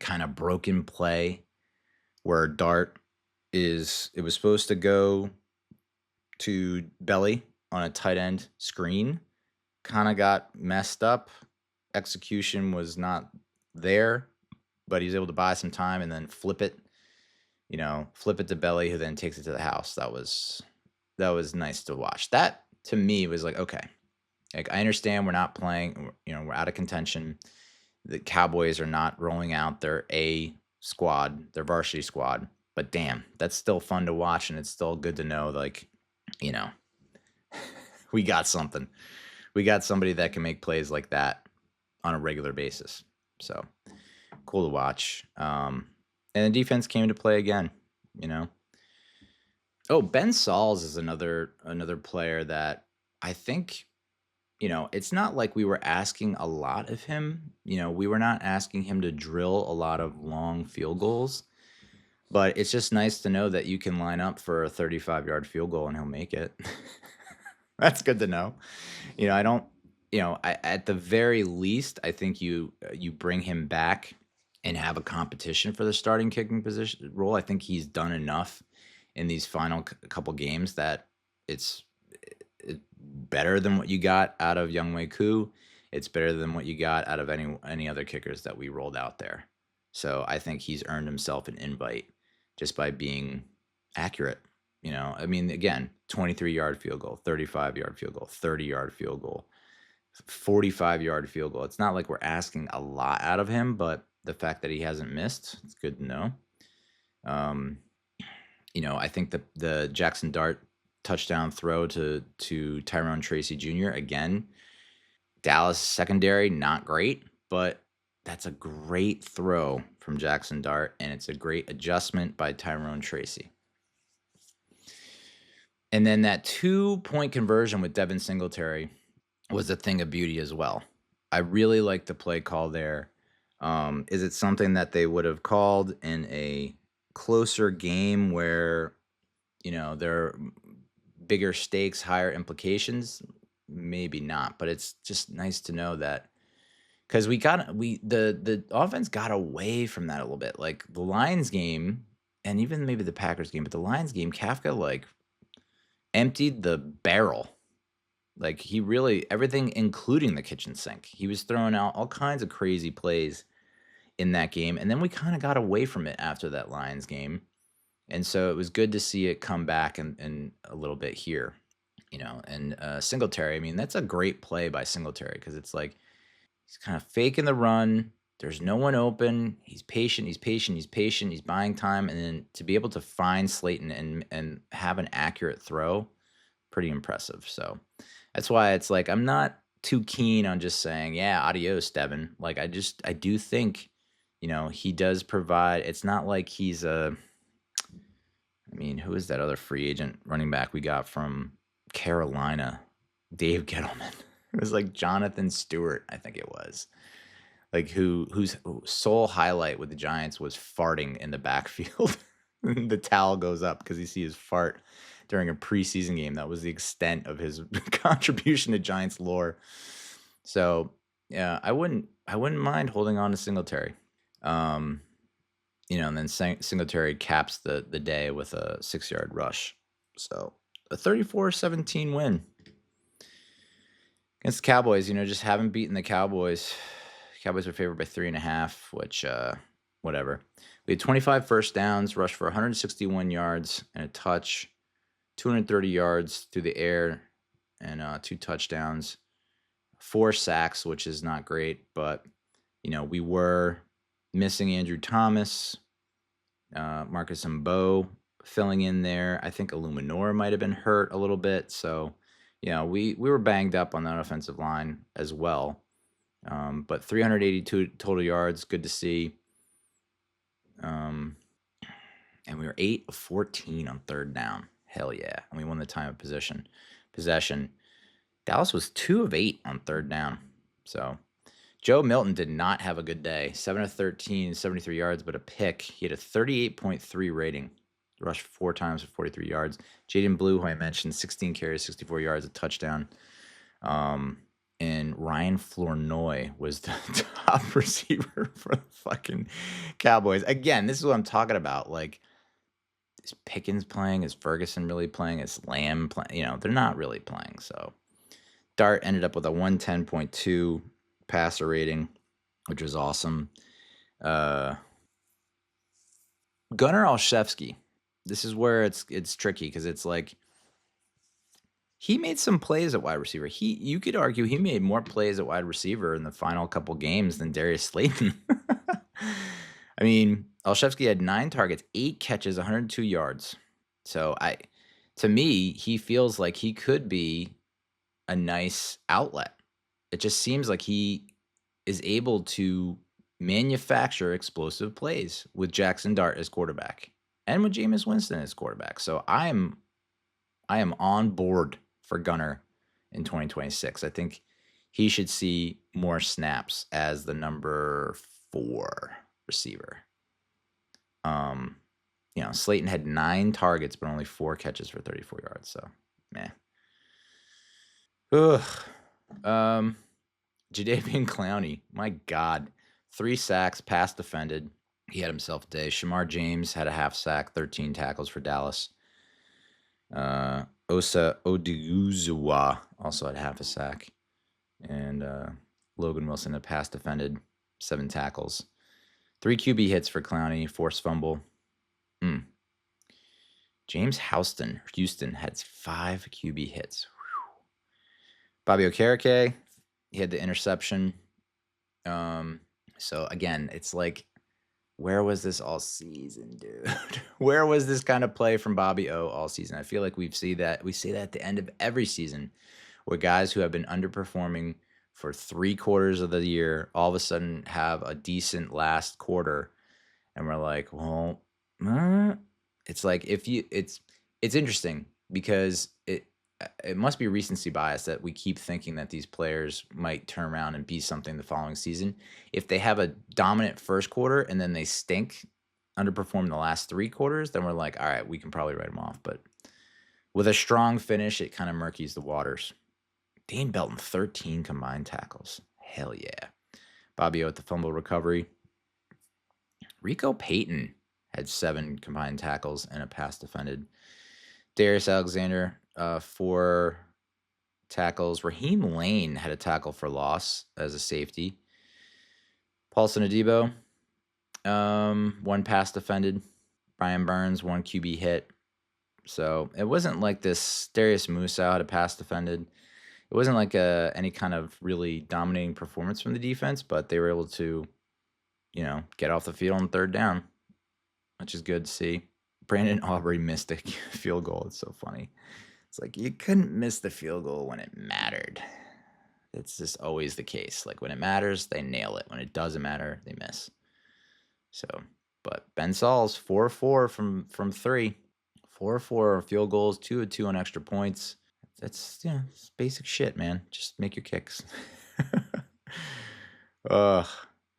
of broken play where Dart it was supposed to go to belly on a tight end screen, kind of got messed up. Execution was not there, but he's able to buy some time and then flip it to belly, who then takes it to the house. That was nice to watch. That to me was like, okay, like, I understand we're not playing, we're out of contention. The Cowboys are not rolling out their A squad, their varsity squad, but damn, that's still fun to watch, and it's still good to know, like, we got something. We got somebody that can make plays like that on a regular basis. So cool to watch. And the defense came to play again, Oh, Ben Sauls is another player that I think, it's not like we were asking a lot of him. We were not asking him to drill a lot of long field goals, but it's just nice to know that you can line up for a 35-yard field goal and he'll make it. That's good to know. I don't, at the very least, I think you bring him back and have a competition for the starting kicking position role. I think he's done enough in these final couple games that it's better than what you got out of Younghoe Koo. It's better than what you got out of any other kickers that we rolled out there. So I think he's earned himself an invite just by being accurate. Again, 23-yard field goal, 35-yard field goal, 30-yard field goal, 45-yard field goal. It's not like we're asking a lot out of him, but the fact that he hasn't missed, it's good to know. I think the Jackson Dart touchdown throw to Tyrone Tracy Jr., again, Dallas secondary, not great, but that's a great throw from Jackson Dart, and it's a great adjustment by Tyrone Tracy. And then that 2-point conversion with Devin Singletary was a thing of beauty as well. I really like the play call there. Is it something that they would have called in a closer game where, there are bigger stakes, higher implications? Maybe not, but it's just nice to know that because the offense got away from that a little bit. Like the Lions game and even maybe the Packers game, but the Lions game, Kafka like emptied the barrel. Like he really everything, including the kitchen sink. He was throwing out all kinds of crazy plays in that game, and then we kind of got away from it after that Lions game, and so it was good to see it come back and a little bit here, And Singletary, I mean, that's a great play by Singletary because it's like he's kind of faking the run. There's no one open. He's patient. He's patient. He's patient. He's buying time, and then to be able to find Slayton and have an accurate throw, pretty impressive. So that's why it's like I'm not too keen on just saying, yeah, adios, Devin. Like I do think, he does provide. It's not like he's who is that other free agent running back we got from Carolina? Dave Gettleman. It was like Jonathan Stewart, I think it was. Like whose sole highlight with the Giants was farting in the backfield. The towel goes up because he sees his fart during a preseason game. That was the extent of his contribution to Giants lore. So yeah, I wouldn't mind holding on to Singletary. And then Singletary caps the day with a 6-yard rush. So a 34-17 win against the Cowboys. Just haven't beaten the Cowboys. Cowboys are favored by 3.5, which whatever. We had 25 first downs, rushed for 161 yards and a touch, 230 yards through the air, and 2 touchdowns, 4 sacks, which is not great, but we were missing Andrew Thomas, Marcus Mbo filling in there. I think Illuminor might have been hurt a little bit, so we were banged up on that offensive line as well. But 382 total yards, good to see. And we were 8 of 14 on third down. Hell yeah. And we won the time of possession. Dallas was 2 of 8 on third down. So Joe Milton did not have a good day. 7 of 13, 73 yards, but a pick. He had a 38.3 rating. Rushed 4 times for 43 yards. Jaden Blue, who I mentioned, 16 carries, 64 yards, a touchdown. And Ryan Flournoy was the top receiver for the fucking Cowboys. Again, this is what I'm talking about. Like, is Pickens playing? Is Ferguson really playing? Is Lamb playing? They're not really playing. So Dart ended up with a 110.2 passer rating, which was awesome. Gunnar Olszewski. This is where it's tricky because it's like he made some plays at wide receiver. You could argue he made more plays at wide receiver in the final couple games than Darius Slayton. I mean, Olszewski had 9 targets, 8 catches, 102 yards. So to me, he feels like he could be a nice outlet. It just seems like he is able to manufacture explosive plays with Jackson Dart as quarterback and with Jameis Winston as quarterback. So I am on board for Gunnar in 2026. I think he should see more snaps as the number 4 receiver. Slayton had 9 targets, but only 4 catches for 34 yards. So, meh. Ugh. Jadeveon Clowney, my God. 3 sacks, pass defended. He had himself a day. Shamar James had a half sack, 13 tackles for Dallas. Osa Odiguzua also had half a sack. And Logan Wilson had pass defended, 7 tackles. 3 QB hits for Clowney, forced fumble. James Houston had 5 QB hits. Whew. Bobby Okereke, he had the interception. So again, it's like, where was this all season, dude? Where was this kind of play from Bobby O all season? I feel like we say that at the end of every season, where guys who have been underperforming for 3 quarters of the year all of a sudden have a decent last quarter, and we're like, well, it's like it's interesting because it must be recency bias that we keep thinking that these players might turn around and be something the following season. If they have a dominant first quarter and then they stink, underperform the last 3 quarters, then we're like, all right, we can probably write them off. But with a strong finish, it kind of murkies the waters. Dane Belton, 13 combined tackles. Hell yeah. Bobby O at the fumble recovery. Rico Payton had 7 combined tackles and a pass defended. Darius Alexander, 4 tackles. Raheem Lane had a tackle for loss as a safety. Paulson Adebo, 1 pass defended. Brian Burns, 1 QB hit. So it wasn't like this. Darius Musa had a pass defended. It wasn't like any kind of really dominating performance from the defense, but they were able to, get off the field on third down, which is good to see. Brandon Aubrey missed a field goal. It's so funny. It's like you couldn't miss the field goal when it mattered. It's just always the case. Like when it matters, they nail it. When it doesn't matter, they miss. So, but Ben Saul's 4-4 from 3. 4-4 field goals, 2 of 2 on extra points. That's it's basic shit, man. Just make your kicks. Ugh.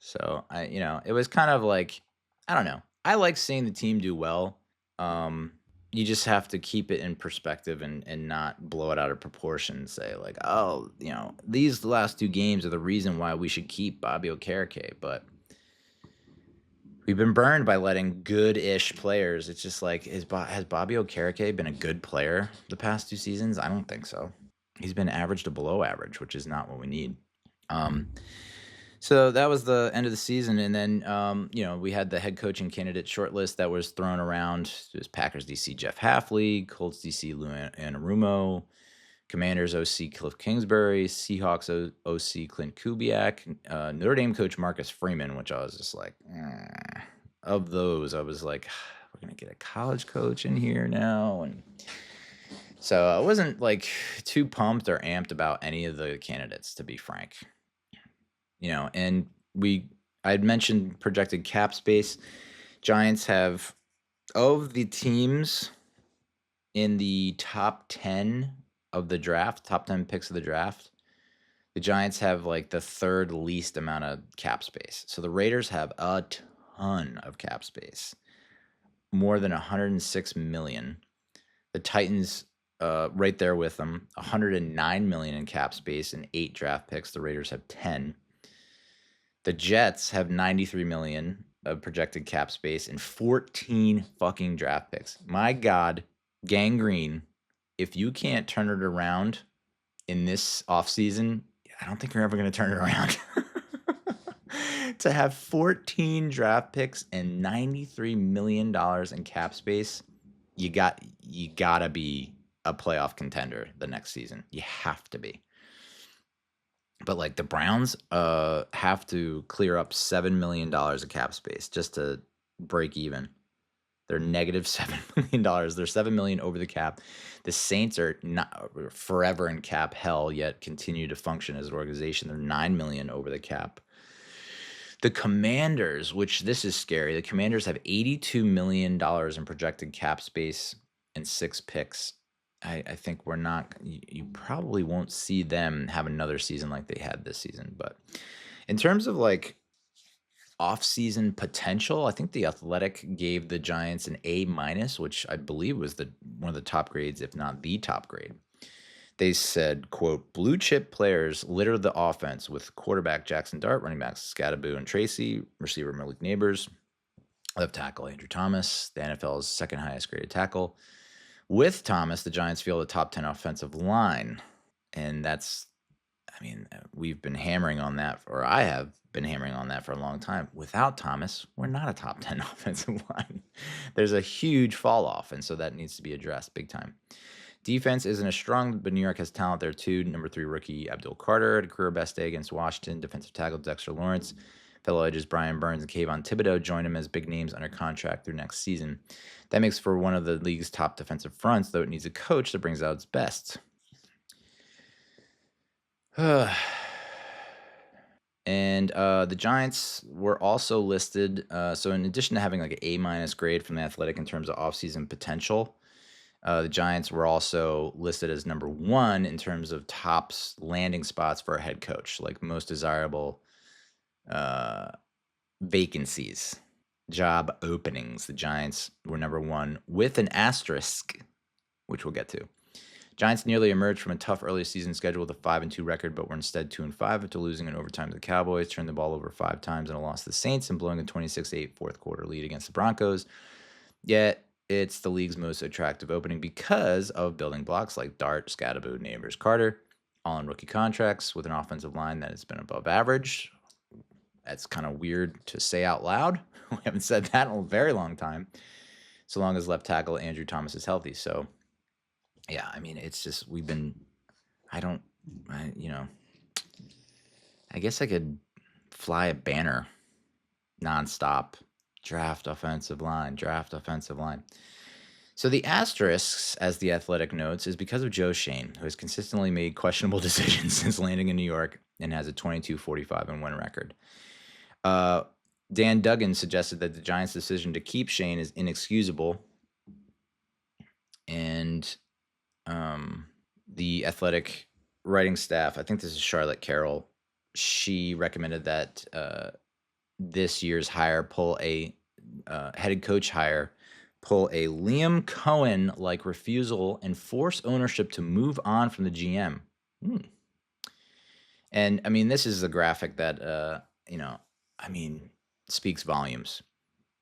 So it was kind of like, I don't know. I like seeing the team do well. You just have to keep it in perspective and not blow it out of proportion and say like, oh, these last 2 games are the reason why we should keep Bobby Okereke. But we've been burned by letting good-ish players. It's just like, has Bobby Okereke been a good player the past 2 seasons? I don't think so. He's been average to below average, which is not what we need. So that was the end of the season, and then we had the head coaching candidate shortlist that was thrown around. It was Packers DC Jeff Hafley, Colts DC Lou Anarumo, Commanders OC Cliff Kingsbury, Seahawks OC Clint Kubiak, Notre Dame coach Marcus Freeman, which I was just like, of those, I was like, we're gonna get a college coach in here now, and so I wasn't like too pumped or amped about any of the candidates, to be frank. And I'd mentioned projected cap space. Giants have, of the teams in the top 10 of the draft, top 10 picks of the draft, the Giants have like the 3rd least amount of cap space. So the Raiders have a ton of cap space, more than $106 million. The Titans, right there with them, $109 million in cap space and 8 draft picks. The Raiders have 10. The Jets have $93 million of projected cap space and 14 fucking draft picks. My God, Gang Green, if you can't turn it around in this offseason, I don't think you're ever going to turn it around. To have 14 draft picks and $93 million in cap space, you gotta be a playoff contender the next season. You have to be. But like the Browns have to clear up $7 million of cap space just to break even. They're negative $7 million. They're $7 million over the cap. The Saints are not forever in cap hell, yet continue to function as an organization. They're $9 million over the cap. The Commanders, which this is scary. The Commanders have $82 million in projected cap space and 6 picks. I think you probably won't see them have another season like they had this season. But in terms of like off-season potential, I think the Athletic gave the Giants an A-, which I believe was one of the top grades, if not the top grade. They said, quote, blue chip players litter the offense with quarterback Jackson Dart, running backs Scadaboo and Tracy, receiver Malik Neighbors, left tackle Andrew Thomas, the NFL's 2nd highest graded tackle. With Thomas, the Giants field a top 10 offensive line. And we've been hammering on that, or I have been hammering on that for a long time. Without Thomas, we're not a top 10 offensive line. There's a huge fall off, and so that needs to be addressed big time. Defense isn't as strong, but New York has talent there too. Number 3 rookie Abdul Carter had a career best day against Washington. Defensive tackle Dexter Lawrence. Fellow edges Brian Burns and Kayvon Thibodeau joined him as big names under contract through next season. That makes for one of the league's top defensive fronts, though it needs a coach that brings out its best. And the Giants were also listed. So in addition to having like an A- grade from the Athletic in terms of offseason potential, The Giants were also listed as number 1 in terms of top landing spots for a head coach, like most desirable vacancies, job openings. The Giants were number 1 with an asterisk, which we'll get to. Giants nearly emerged from a tough early season schedule with a 5-2 record, but were instead 2-5 after losing in overtime to the Cowboys, turned the ball over 5 times in a loss to the Saints, and blowing a 26-8 fourth quarter lead against the Broncos. Yet it's the league's most attractive opening because of building blocks like Dart, Scadaboo, Neighbors, Carter, all on rookie contracts with an offensive line that has been above average. That's kind of weird to say out loud. We haven't said that in a very long time, so long as left tackle Andrew Thomas is healthy. So, yeah, I mean, it's just I guess I could fly a banner nonstop. Draft offensive line. So the asterisks, as The Athletic notes, is because of Joe Schoen, who has consistently made questionable decisions since landing in New York and has a 22-45-1 record. Dan Duggan suggested that the Giants' decision to keep Schoen is inexcusable, and the Athletic writing staff, I think this is Charlotte Carroll, she recommended that this year's hire pull a head coach hire, pull a Liam Cohen-like refusal and force ownership to move on from the GM. And, I mean, this is a graphic that, speaks volumes.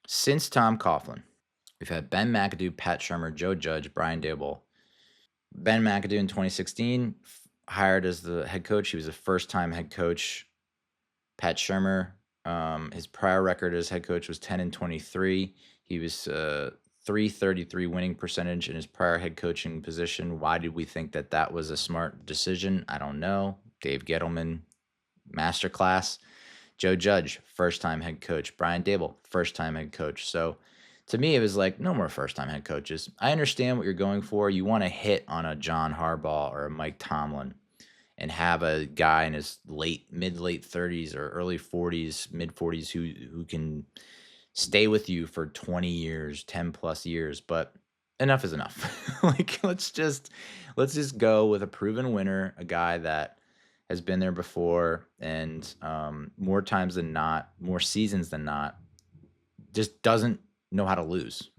Since Tom Coughlin, we've had Ben McAdoo, Pat Shurmur, Joe Judge, Brian Daboll. Ben McAdoo in 2016 hired as the head coach. He was a first-time head coach. Pat Shurmur, his prior record as head coach was 10-23. He was .333 winning percentage in his prior head coaching position. Why did we think that was a smart decision? I don't know. Dave Gettleman, masterclass. Joe Judge, first-time head coach. Brian Daboll, first-time head coach. So to me, it was like, no more first-time head coaches. I understand what you're going for. You want to hit on a John Harbaugh or a Mike Tomlin and have a guy in his mid-late 30s or early 40s, mid-40s who can stay with you for 20 years, 10-plus years. But enough is enough. Let's just go with a proven winner, a guy that has been there before, and more times than not, more seasons than not, just doesn't know how to lose.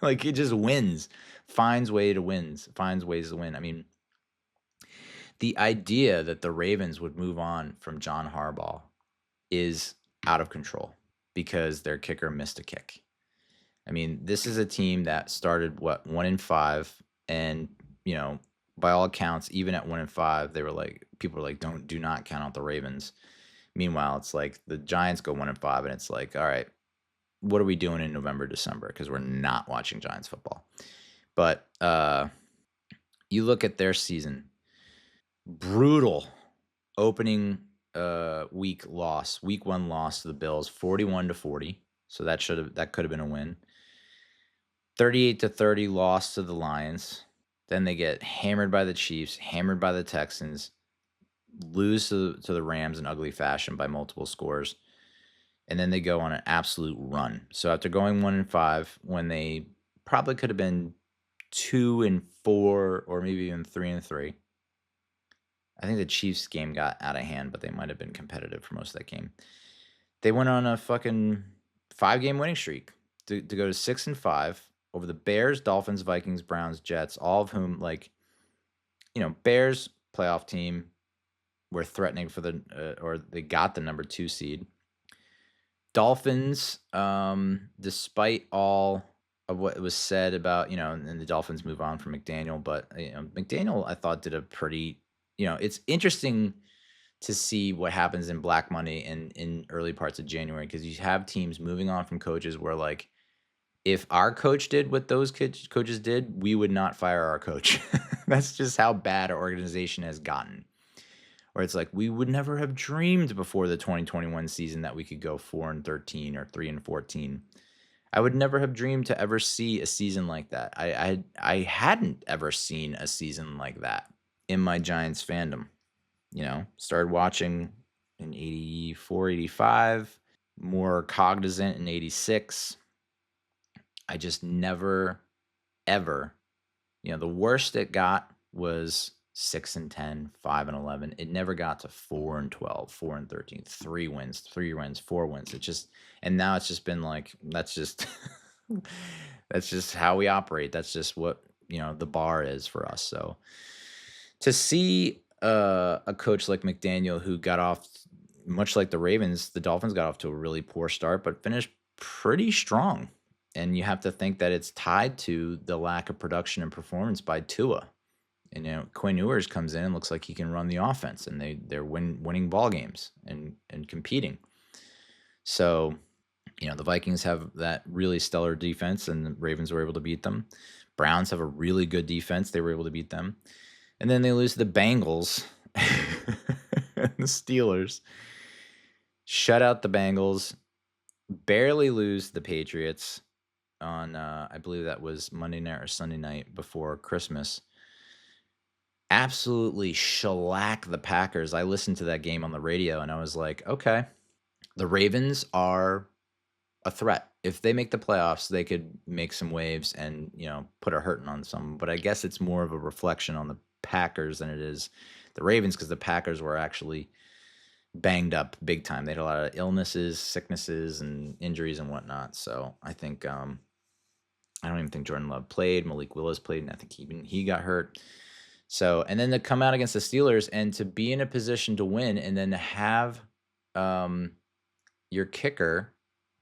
It just wins, finds ways to win. I mean, the idea that the Ravens would move on from John Harbaugh is out of control because their kicker missed a kick. I mean, this is a team that started 1-5, and by all accounts, even at 1-5, people were like, do not count out the Ravens. Meanwhile, it's like the Giants go 1-5, and it's like, all right, what are we doing in November, December? Because we're not watching Giants football. But you look at their season, brutal opening week 1 loss to the Bills, 41-40. So that could have been a win. 38-30 loss to the Lions. Then they get hammered by the Chiefs, hammered by the Texans, lose to the Rams in ugly fashion by multiple scores, and then they go on an absolute run. So after going 1-5, when they probably could have been 2-4 or maybe even 3-3, I think the Chiefs game got out of hand, but they might have been competitive for most of that game. They went on a fucking 5-game winning streak to go to 6-5 over the Bears, Dolphins, Vikings, Browns, Jets, all of whom, Bears, playoff team, were threatening for or they got the number 2 seed. Dolphins, despite all of what was said about, and the Dolphins move on from McDaniel, but, McDaniel, I thought, did a pretty, it's interesting to see what happens in Black Monday and in early parts of January, because you have teams moving on from coaches where, if our coach did what those coaches did, we would not fire our coach. That's just how bad our organization has gotten. Or it's like, we would never have dreamed before the 2021 season that we could go 4-13 or 3-14. I would never have dreamed to ever see a season like that. I hadn't ever seen a season like that in my Giants fandom. Started watching in 84, 85, more cognizant in 86. I just never, ever The worst it got was 6-10, 5-11. It never got to 4-12, 4-13, 3 wins, 4 wins. And now it's just been like, that's just that's just how we operate. That's just what the bar is for us. So to see a coach like McDaniel, who got off, much like the Ravens, the Dolphins got off to a really poor start, but finished pretty strong. And you have to think that it's tied to the lack of production and performance by Tua. And Quinn Ewers comes in and looks like he can run the offense, and they're winning ball games and competing. So, the Vikings have that really stellar defense, and the Ravens were able to beat them. Browns have a really good defense. They were able to beat them. And then they lose to the Bengals and the Steelers. Shut out the Bengals. Barely lose the Patriots on, I believe that was Monday night or Sunday night before Christmas. Absolutely shellac the Packers. I listened to that game on the radio, and I was like, okay, the Ravens are a threat. If they make the playoffs, they could make some waves and, put a hurting on some. But I guess it's more of a reflection on the Packers than it is the Ravens, because the Packers were actually banged up big time. They had a lot of illnesses, sicknesses, and injuries and whatnot. So I think I don't even think Jordan Love played. Malik Willis played, and I think he got hurt. So, and then to come out against the Steelers and to be in a position to win, and then to have your kicker,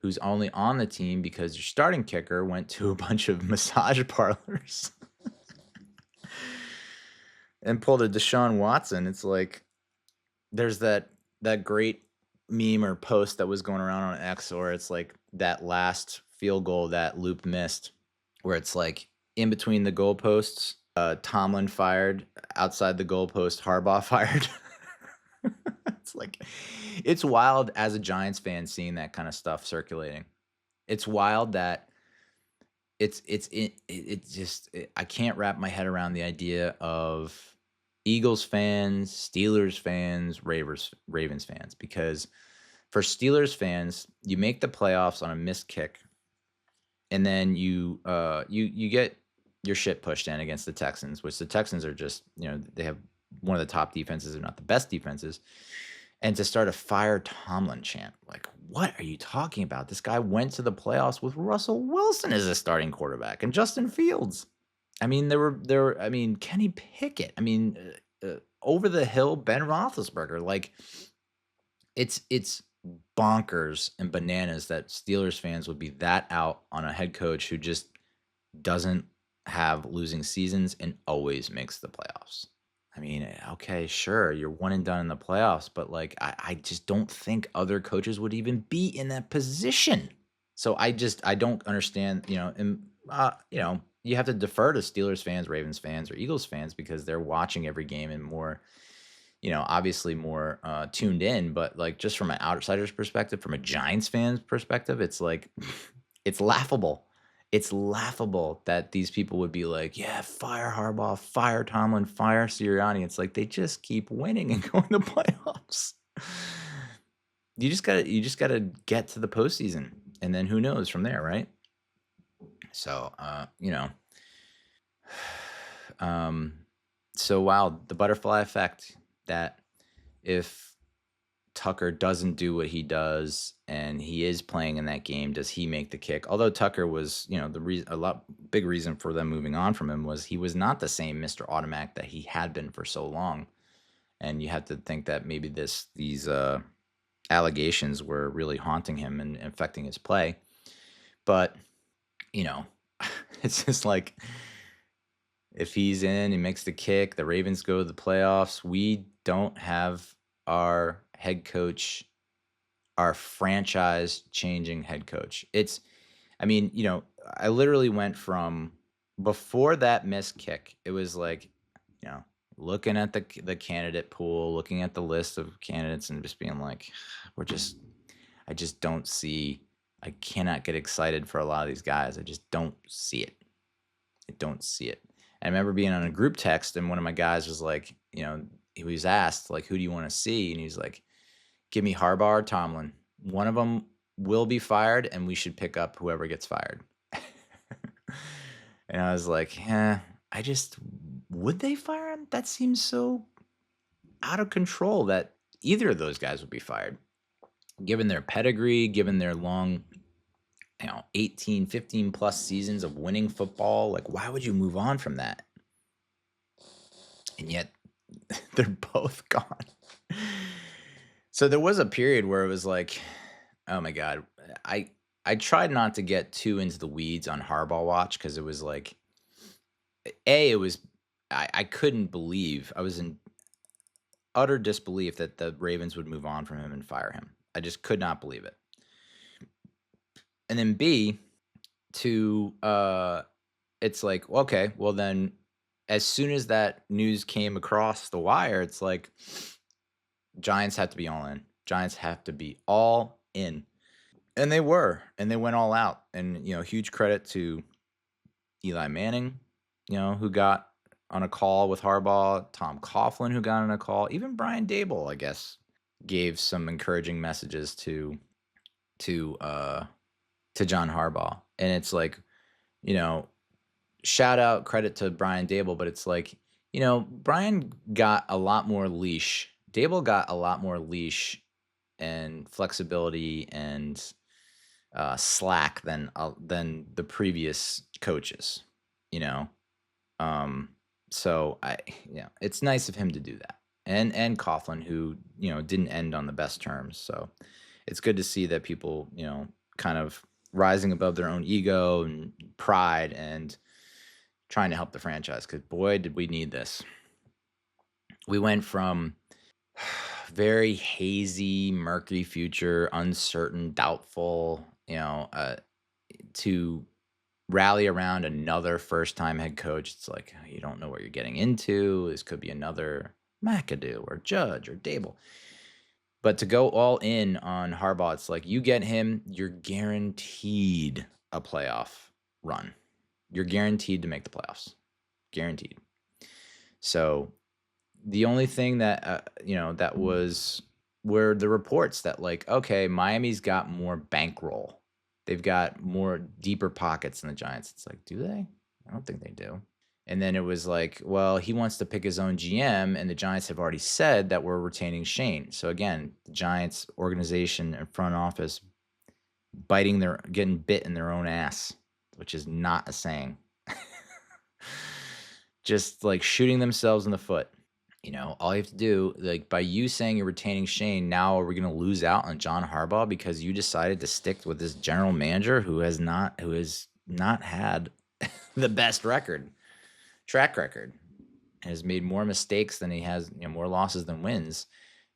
who's only on the team because your starting kicker went to a bunch of massage parlors and pulled a Deshaun Watson. It's like, there's that great meme or post that was going around on X, or it's like that last field goal that Loop missed, where it's like in between the goalposts, Tomlin fired, outside the goalpost, Harbaugh fired. It's like, it's wild as a Giants fan seeing that kind of stuff circulating. It's wild that I can't wrap my head around the idea of Eagles fans, Steelers fans, Ravens fans, because for Steelers fans, you make the playoffs on a missed kick, and then you get your shit pushed in against the Texans, which the Texans are just, they have one of the top defenses, if not the best defenses. And to start a fire Tomlin chant, like, what are you talking about? This guy went to the playoffs with Russell Wilson as a starting quarterback and Justin Fields. I mean, Kenny Pickett. I mean, over the hill, Ben Roethlisberger. Like, it's bonkers and bananas that Steelers fans would be that out on a head coach who just doesn't have losing seasons and always makes the playoffs. I mean, okay, sure, you're one and done in the playoffs, but like, I just don't think other coaches would even be in that position. So I don't understand, and you have to defer to Steelers fans, Ravens fans, or Eagles fans because they're watching every game and more, obviously more tuned in. But like, just from an outsider's perspective, from a Giants fan's perspective, it's like, it's laughable. It's laughable that these people would be like, yeah, fire Harbaugh, fire Tomlin, fire Sirianni. It's like they just keep winning and going to playoffs. You just gotta get to the postseason, and then who knows from there, right? So, so wild, the butterfly effect, that if Tucker doesn't do what he does and he is playing in that game, does he make the kick? Although Tucker was, big reason for them moving on from him was he was not the same Mr. Automatic that he had been for so long. And you have to think that maybe these allegations were really haunting him and affecting his play. But, it's just like, if he's in, he makes the kick, the Ravens go to the playoffs, we don't have our head coach, our franchise-changing head coach. I literally went from, before that missed kick, it was like, looking at the candidate pool, looking at the list of candidates and just being like, I just don't see, I cannot get excited for a lot of these guys. I just don't see it. I don't see it. I remember being on a group text, and one of my guys was like, he was asked, like, who do you want to see? And he's like, give me Harbaugh or Tomlin. One of them will be fired, and we should pick up whoever gets fired. And I was like, would they fire him? That seems so out of control that either of those guys would be fired, given their pedigree, given their long, 18, 15 plus seasons of winning football. Like, why would you move on from that? And yet they're both gone. So there was a period where it was like, oh my God, I tried not to get too into the weeds on Harbaugh watch, because it was like, I couldn't believe, I was in utter disbelief that the Ravens would move on from him and fire him. I just could not believe it. And then B, it's like, okay, well then, as soon as that news came across the wire, it's like, Giants have to be all in. Giants have to be all in. And they were, and they went all out. And, huge credit to Eli Manning, who got on a call with Harbaugh, Tom Coughlin, who got on a call, even Brian Daboll, I guess, gave some encouraging messages to John Harbaugh. And it's like, shout out, credit to Brian Daboll, but it's like, Brian got a lot more leash. Daboll got a lot more leash and flexibility and slack than the previous coaches, So it's nice of him to do that, and Coughlin, who didn't end on the best terms. So it's good to see that people kind of rising above their own ego and pride and trying to help the franchise, because boy, did we need this. We went from very hazy, murky future, uncertain, doubtful, to rally around another first-time head coach. It's like, you don't know what you're getting into. This could be another McAdoo or Judge or Daboll. But to go all in on Harbaugh, it's like, you get him, you're guaranteed a playoff run. You're guaranteed to make the playoffs. Guaranteed. So the only thing that, that were the reports that, like, okay, Miami's got more bankroll. They've got more deeper pockets than the Giants. It's like, do they? I don't think they do. And then it was like, well, he wants to pick his own GM, and the Giants have already said that we're retaining Shane. So again, the Giants organization and front office getting bit in their own ass, which is not a saying. Just like shooting themselves in the foot. All you have to do, like, by you saying you're retaining Shane, now are we going to lose out on John Harbaugh because you decided to stick with this general manager who has not had the best track record, has made more mistakes than he has, more losses than wins,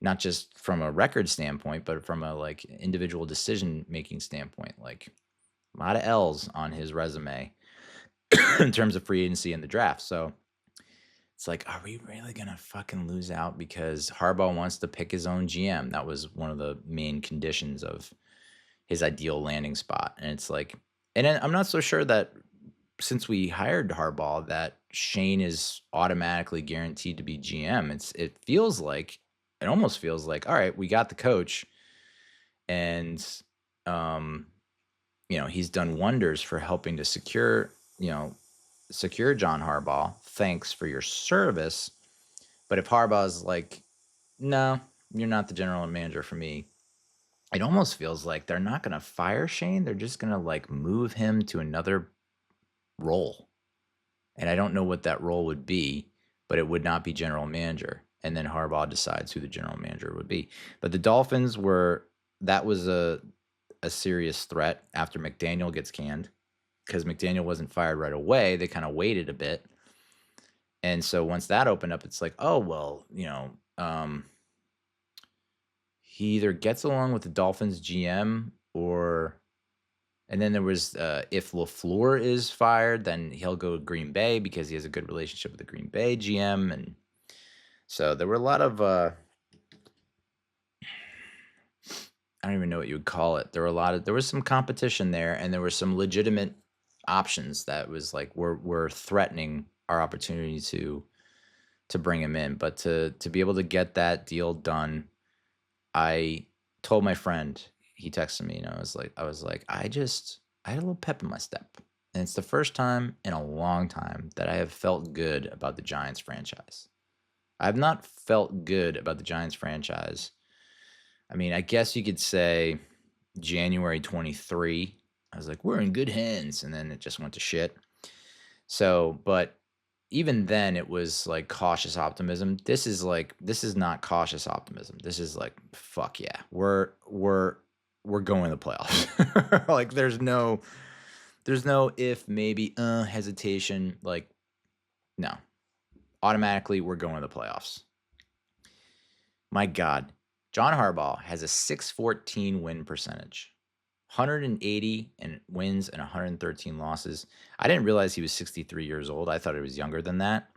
not just from a record standpoint, but from a like individual decision making standpoint. Like, a lot of L's on his resume in terms of free agency and the draft. So it's like, are we really going to fucking lose out because Harbaugh wants to pick his own GM? That was one of the main conditions of his ideal landing spot. And it's like, and I'm not so sure that since we hired Harbaugh that Shane is automatically guaranteed to be GM. It almost feels like, all right, we got the coach, and he's done wonders for helping to secure John Harbaugh. Thanks for your service. But if Harbaugh's like, no, you're not the general manager for me, it almost feels like they're not going to fire Shane. They're just going to like move him to another role. And I don't know what that role would be, but it would not be general manager. And then Harbaugh decides who the general manager would be. But the Dolphins that was a serious threat after McDaniel gets canned, because McDaniel wasn't fired right away. They kind of waited a bit. And so once that opened up, it's like, oh, well, he either gets along with the Dolphins GM and then there was, if LaFleur is fired, then he'll go to Green Bay because he has a good relationship with the Green Bay GM. And so there were a lot of, I don't even know what you would call it. There was some competition there, and there were some legitimate options that was like, were threatening our opportunity to bring him in. But to be able to get that deal done, I told my friend, he texted me, and I was like, I had a little pep in my step. And it's the first time in a long time that I have felt good about the Giants franchise. I have not felt good about the Giants franchise. I mean, I guess you could say January 23. I was like, we're in good hands. And then it just went to shit. So, but even then it was like cautious optimism. This is not cautious optimism. This is like, fuck yeah. We're going to the playoffs. Like there's no if, maybe, hesitation. Like, no. Automatically, we're going to the playoffs. My God. John Harbaugh has a 614 win percentage. 180 wins and 113 losses. I didn't realize he was 63 years old. I thought he was younger than that.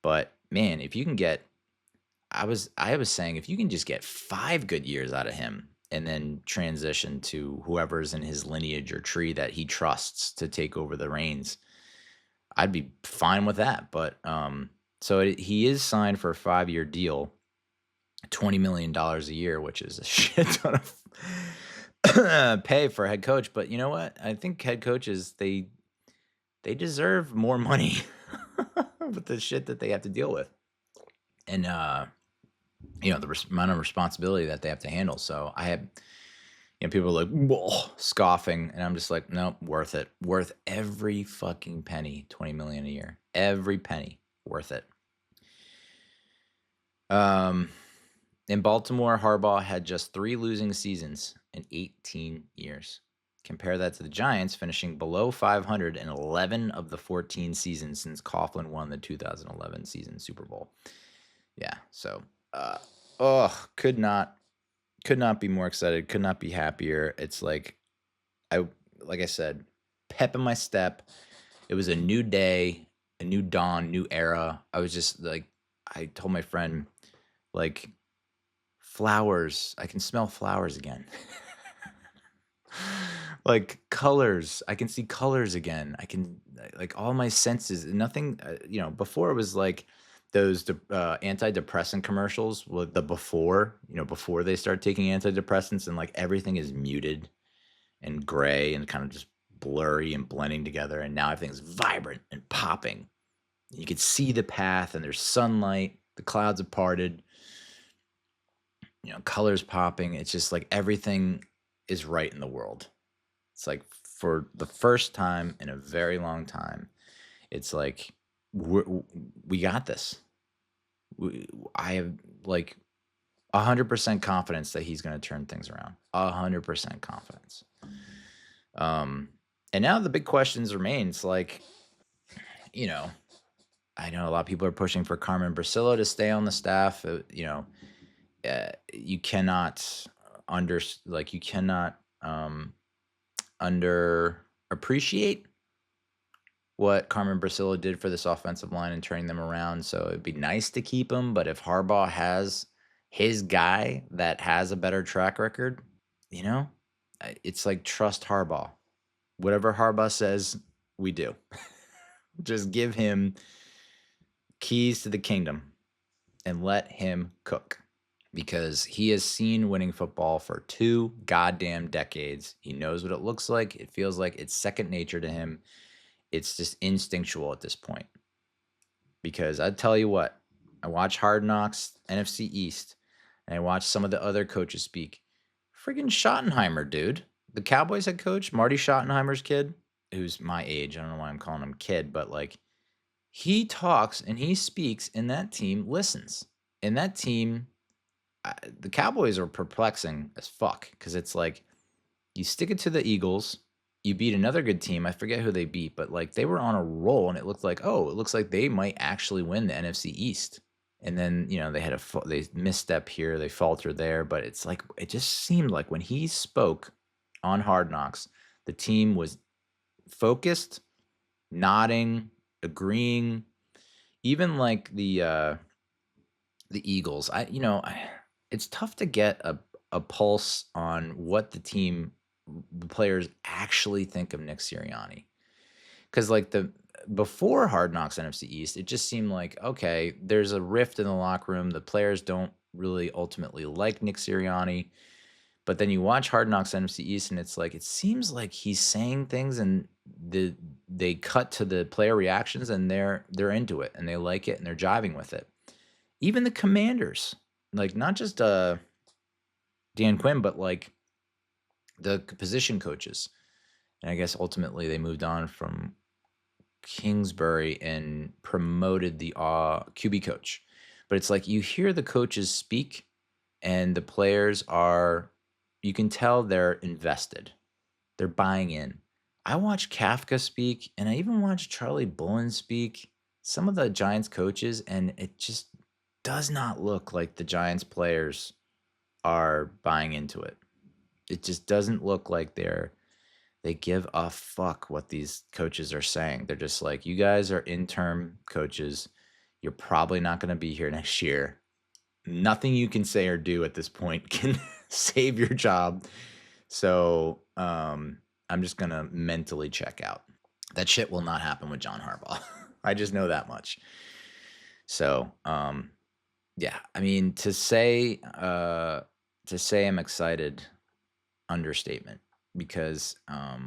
But, man, if you can get – I was saying if you can just get 5 good years out of him and then transition to whoever's in his lineage or tree that he trusts to take over the reins, I'd be fine with that. But he is signed for a 5-year deal, $20 million a year, which is a shit ton of pay for a head coach. But you know what? I think head coaches, they deserve more money with the shit that they have to deal with. And, the amount of responsibility that they have to handle. So I have, people are like, whoa, scoffing. And I'm just like, no, worth it. Worth every fucking penny, $20 million a year. Every penny, worth it. In Baltimore, Harbaugh had just 3 losing seasons in 18 years. Compare that to the Giants, finishing below 500 in 11 of the 14 seasons since Coughlin won the 2011 season Super Bowl. Yeah, so, could not be more excited, could not be happier. It's like I said, pep in my step. It was a new day, a new dawn, new era. I was just like, I told my friend, like, flowers, I can smell flowers again. Like colors, I can see colors again. I can, like, all my senses, nothing, before it was like those antidepressant commercials with the before they start taking antidepressants, and like everything is muted and gray and kind of just blurry and blending together. And now everything's vibrant and popping. You can see the path and there's sunlight, the clouds have parted, colors popping. It's just like everything is right in the world. It's like for the first time in a very long time, it's like we got this. I have like 100% confidence that he's going to turn things around. 100% confidence. And now the big questions remain. It's like, I know a lot of people are pushing for Carmen Brasillo to stay on the staff. You cannot underappreciate what Carmen Brasillo did for this offensive line and turning them around. So it'd be nice to keep him, but if Harbaugh has his guy that has a better track record, it's like, trust Harbaugh. Whatever Harbaugh says, we do. Just give him keys to the kingdom and let him cook, because he has seen winning football for 2 goddamn decades. He knows what it looks like. It feels like it's second nature to him. It's just instinctual at this point. Because I tell you what, I watch Hard Knocks, NFC East, and I watch some of the other coaches speak. Friggin' Schottenheimer, dude. The Cowboys head coach, Marty Schottenheimer's kid, who's my age. I don't know why I'm calling him kid, but like, he talks and he speaks, and that team listens. And that team, the Cowboys are perplexing as fuck, because it's like, you stick it to the Eagles, you beat another good team. I forget who they beat, but like, they were on a roll, and it looks like they might actually win the NFC East. And then, they had they misstep here, they falter there, but it's like, it just seemed like when he spoke on Hard Knocks, the team was focused, nodding, agreeing. Even like the Eagles, it's tough to get a pulse on what the players actually think of Nick Sirianni. Because like before Hard Knocks NFC East, it just seemed like, okay, there's a rift in the locker room. The players don't really ultimately like Nick Sirianni. But then you watch Hard Knocks NFC East, and it's like, it seems like he's saying things, and they cut to the player reactions and they're into it and they like it and they're jiving with it. Even the Commanders, like not just Dan Quinn, but like the position coaches. And I guess ultimately they moved on from Kingsbury and promoted the QB coach. But it's like you hear the coaches speak and the players are, you can tell they're invested. They're buying in. I watched Kafka speak and I even watched Charlie Bullen speak, some of the Giants coaches, and it just does not look like the Giants players are buying into it. It just doesn't look like they give a fuck what these coaches are saying. They're just like, you guys are interim coaches. You're probably not going to be here next year. Nothing you can say or do at this point can save your job. So I'm just going to mentally check out. That shit will not happen with John Harbaugh. I just know that much. So yeah, I mean, to say I'm excited, understatement, because I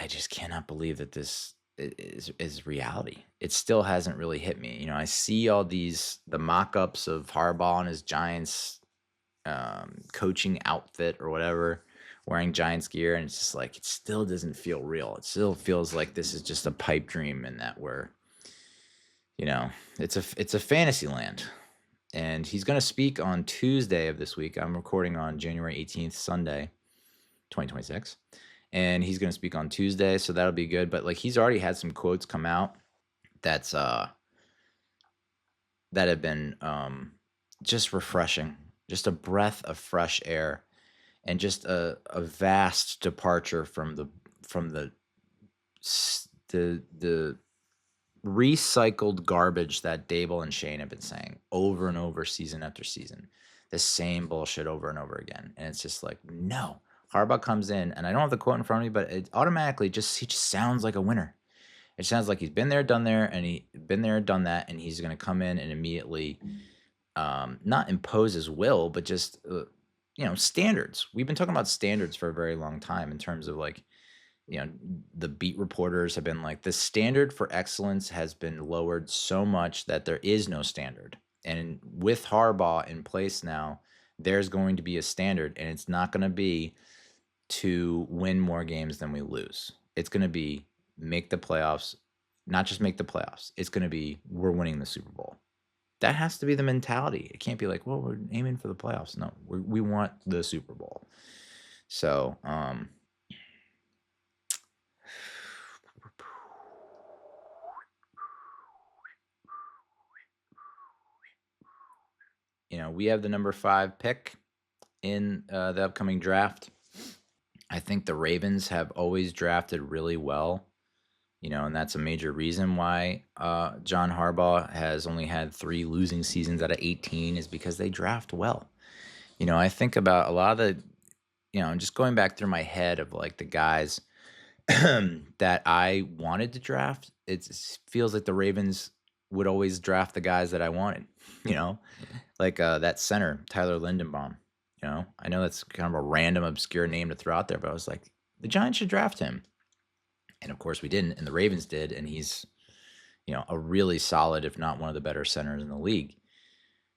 just cannot believe that this is reality. It still hasn't really hit me. You know, I see all the mock-ups of Harbaugh and his Giants coaching outfit or whatever, wearing Giants gear, and it's just like, it still doesn't feel real. It still feels like this is just a pipe dream, and that we're, you know, it's a fantasy land. And he's going to speak on Tuesday of this week. I'm recording on January 18th, Sunday, 2026. And he's going to speak on Tuesday, so that'll be good. But like, he's already had some quotes come out that have been just refreshing, just a breath of fresh air, and just a vast departure from the recycled garbage that Dable and Shane have been saying over and over, season after season. The same bullshit over and over again. And it's just like, no. Harbaugh comes in, and I don't have the quote in front of me, but it automatically he just sounds like a winner. It sounds like he's been there, done there, and done that, and he's going to come in and immediately not impose his will, but just standards. We've been talking about standards for a very long time in terms of like, the beat reporters have been like, the standard for excellence has been lowered so much that there is no standard. And with Harbaugh in place now, there's going to be a standard, and it's not going to be to win more games than we lose. It's going to be make the playoffs, not just make the playoffs. It's going to be we're winning the Super Bowl. That has to be the mentality. It can't be like, well, we're aiming for the playoffs. No, we want the Super Bowl. So, we have the number 5 pick in the upcoming draft. I think the Ravens have always drafted really well, and that's a major reason why John Harbaugh has only had 3 losing seasons out of 18 is because they draft well. I think about a lot of the, just going back through my head of like the guys that I wanted to draft, it feels like the Ravens would always draft the guys that I wanted, like that center, Tyler Lindenbaum. I know that's kind of a random, obscure name to throw out there, but I was like, the Giants should draft him. And of course we didn't, and the Ravens did, and he's, a really solid, if not one of the better centers in the league.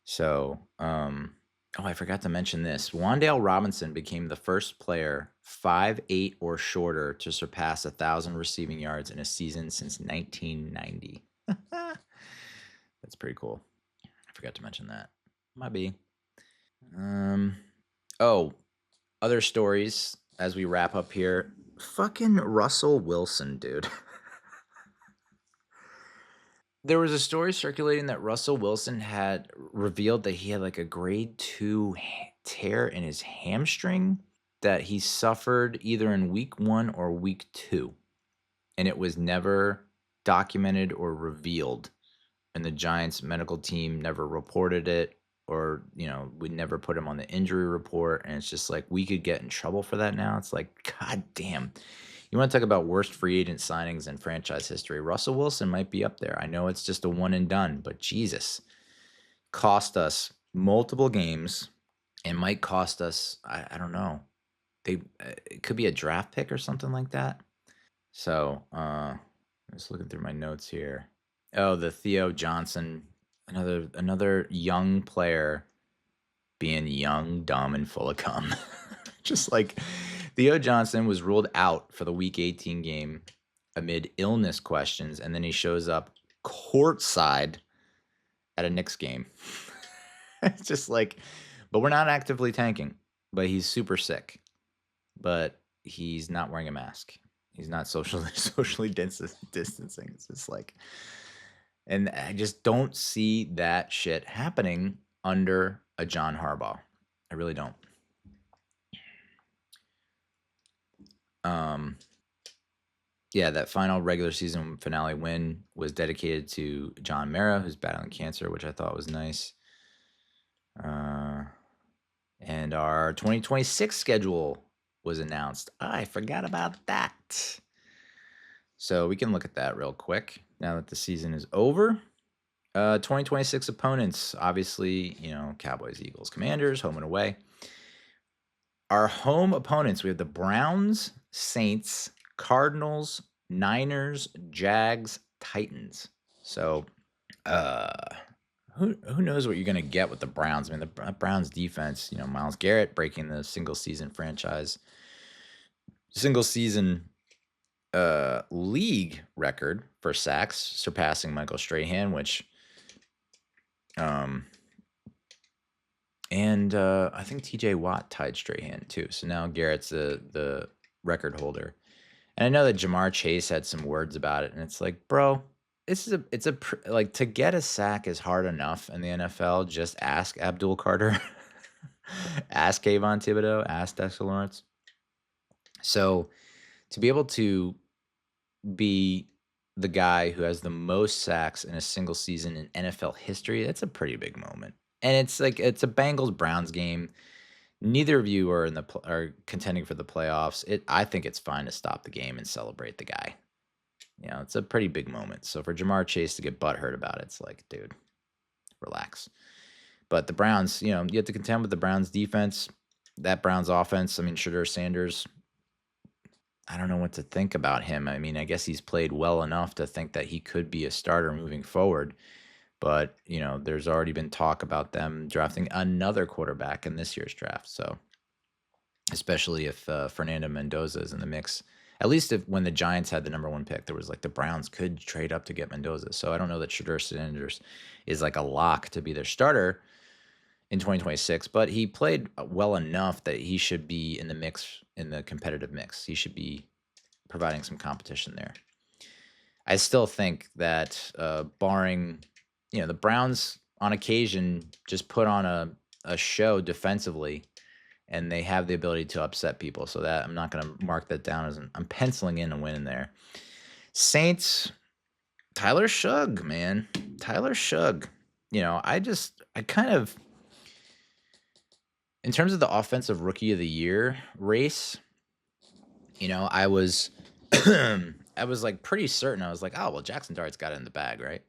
So, I forgot to mention this. Wan'Dale Robinson became the first player 5'8" or shorter to surpass 1,000 receiving yards in a season since 1990. That's pretty cool. I forgot to mention that. Might be. Other stories as we wrap up here. Fucking Russell Wilson, dude. There was a story circulating that Russell Wilson had revealed that he had like a grade 2 tear in his hamstring that he suffered either in week 1 or week 2. And it was never documented or revealed. And the Giants medical team never reported it, or, we never put him on the injury report. And it's just like, we could get in trouble for that now. It's like, God damn. You want to talk about worst free agent signings in franchise history? Russell Wilson might be up there. I know it's just a one and done, but Jesus. Cost us multiple games. It might cost us, I don't know. it could be a draft pick or something like that. So, I'm just looking through my notes here. Oh, the Theo Johnson, another young player being young, dumb, and full of cum. Just like Theo Johnson was ruled out for the Week 18 game amid illness questions, and then he shows up courtside at a Knicks game. It's just like, but we're not actively tanking, but he's super sick. But he's not wearing a mask. He's not socially distancing. It's just like, and I just don't see that shit happening under a John Harbaugh. I really don't. Yeah, that final regular season finale win was dedicated to John Mara, who's battling cancer, which I thought was nice. And our 2026 schedule was announced. I forgot about that. So we can look at that real quick now that the season is over. 2026 opponents, obviously, Cowboys, Eagles, Commanders, home and away. Our home opponents, we have the Browns, Saints, Cardinals, Niners, Jags, Titans. So, who knows what you're going to get with the Browns? I mean, the Browns defense, Myles Garrett breaking the single season league record for sacks, surpassing Michael Strahan, which, and I think TJ Watt tied Strahan too. So now Garrett's the record holder. And I know that Jamar Chase had some words about it, and it's like, bro, like, to get a sack is hard enough in the NFL. Just ask Abdul Carter, ask Kayvon Thibodeau, ask Dexter Lawrence. So to be able to be the guy who has the most sacks in a single season in NFL history, that's a pretty big moment. And it's a Bengals-Browns game. Neither of you are contending for the playoffs. I think it's fine to stop the game and celebrate the guy. It's a pretty big moment. So for Jamar Chase to get butthurt about it, it's like, dude, relax. But the Browns, you have to contend with the Browns defense, that Browns offense. I mean, Shadur Sanders, I don't know what to think about him. I mean, I guess he's played well enough to think that he could be a starter moving forward. But, there's already been talk about them drafting another quarterback in this year's draft. So, especially if Fernando Mendoza is in the mix. At least when the Giants had the number 1 pick, there was like the Browns could trade up to get Mendoza. So I don't know that Shadur Sanders is like a lock to be their starter in 2026, but he played well enough that he should be in the mix, in the competitive mix. He should be providing some competition there. I still think that barring, the Browns on occasion just put on a show defensively, and they have the ability to upset people. So that I'm not going to mark that down as I'm penciling in a win in there. Saints, Tyler Shugg, man. Tyler Shugg. I kind of, in terms of the offensive rookie of the year race, I was I was like pretty certain. I was like, oh, well, Jackson Dart's got it in the bag, right?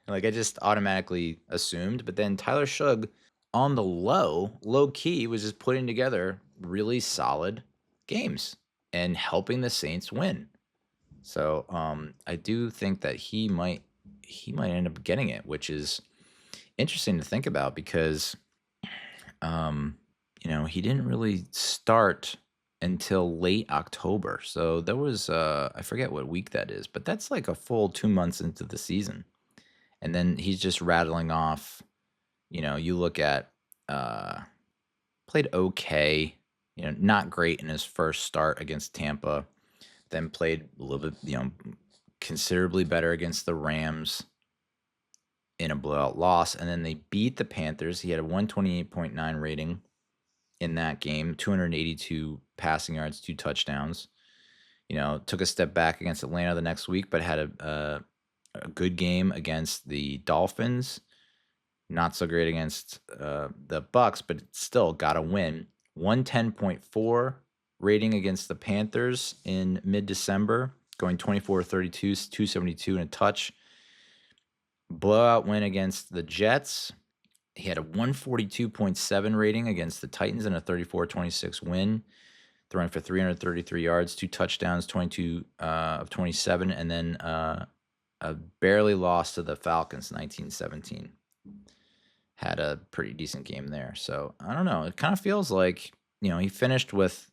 Like, I just automatically assumed. But then Tyler Shugg, on the low key, was just putting together really solid games and helping the Saints win. So I do think that he might end up getting it, which is interesting to think about because he didn't really start until late October. So there was I forget what week that is, but that's like a full 2 months into the season. And then he's just rattling off, you look at played okay, not great in his first start against Tampa, then played a little bit, considerably better against the Rams in a blowout loss, and then they beat the Panthers. He had a 128.9 rating in that game, 282 passing yards, 2 touchdowns. Took a step back against Atlanta the next week, but had a good game against the Dolphins. Not so great against the Bucks, but still got a win. 110.4 rating against the Panthers in mid-December, going 24-32, 272 and a touch. Blowout win against the Jets. He had a 142.7 rating against the Titans and a 34-26 win. throwing for 333 yards, 2 touchdowns, 22 of 27, and then a barely lost to the Falcons 1917. Had a pretty decent game there. So I don't know. It kind of feels like, he finished with,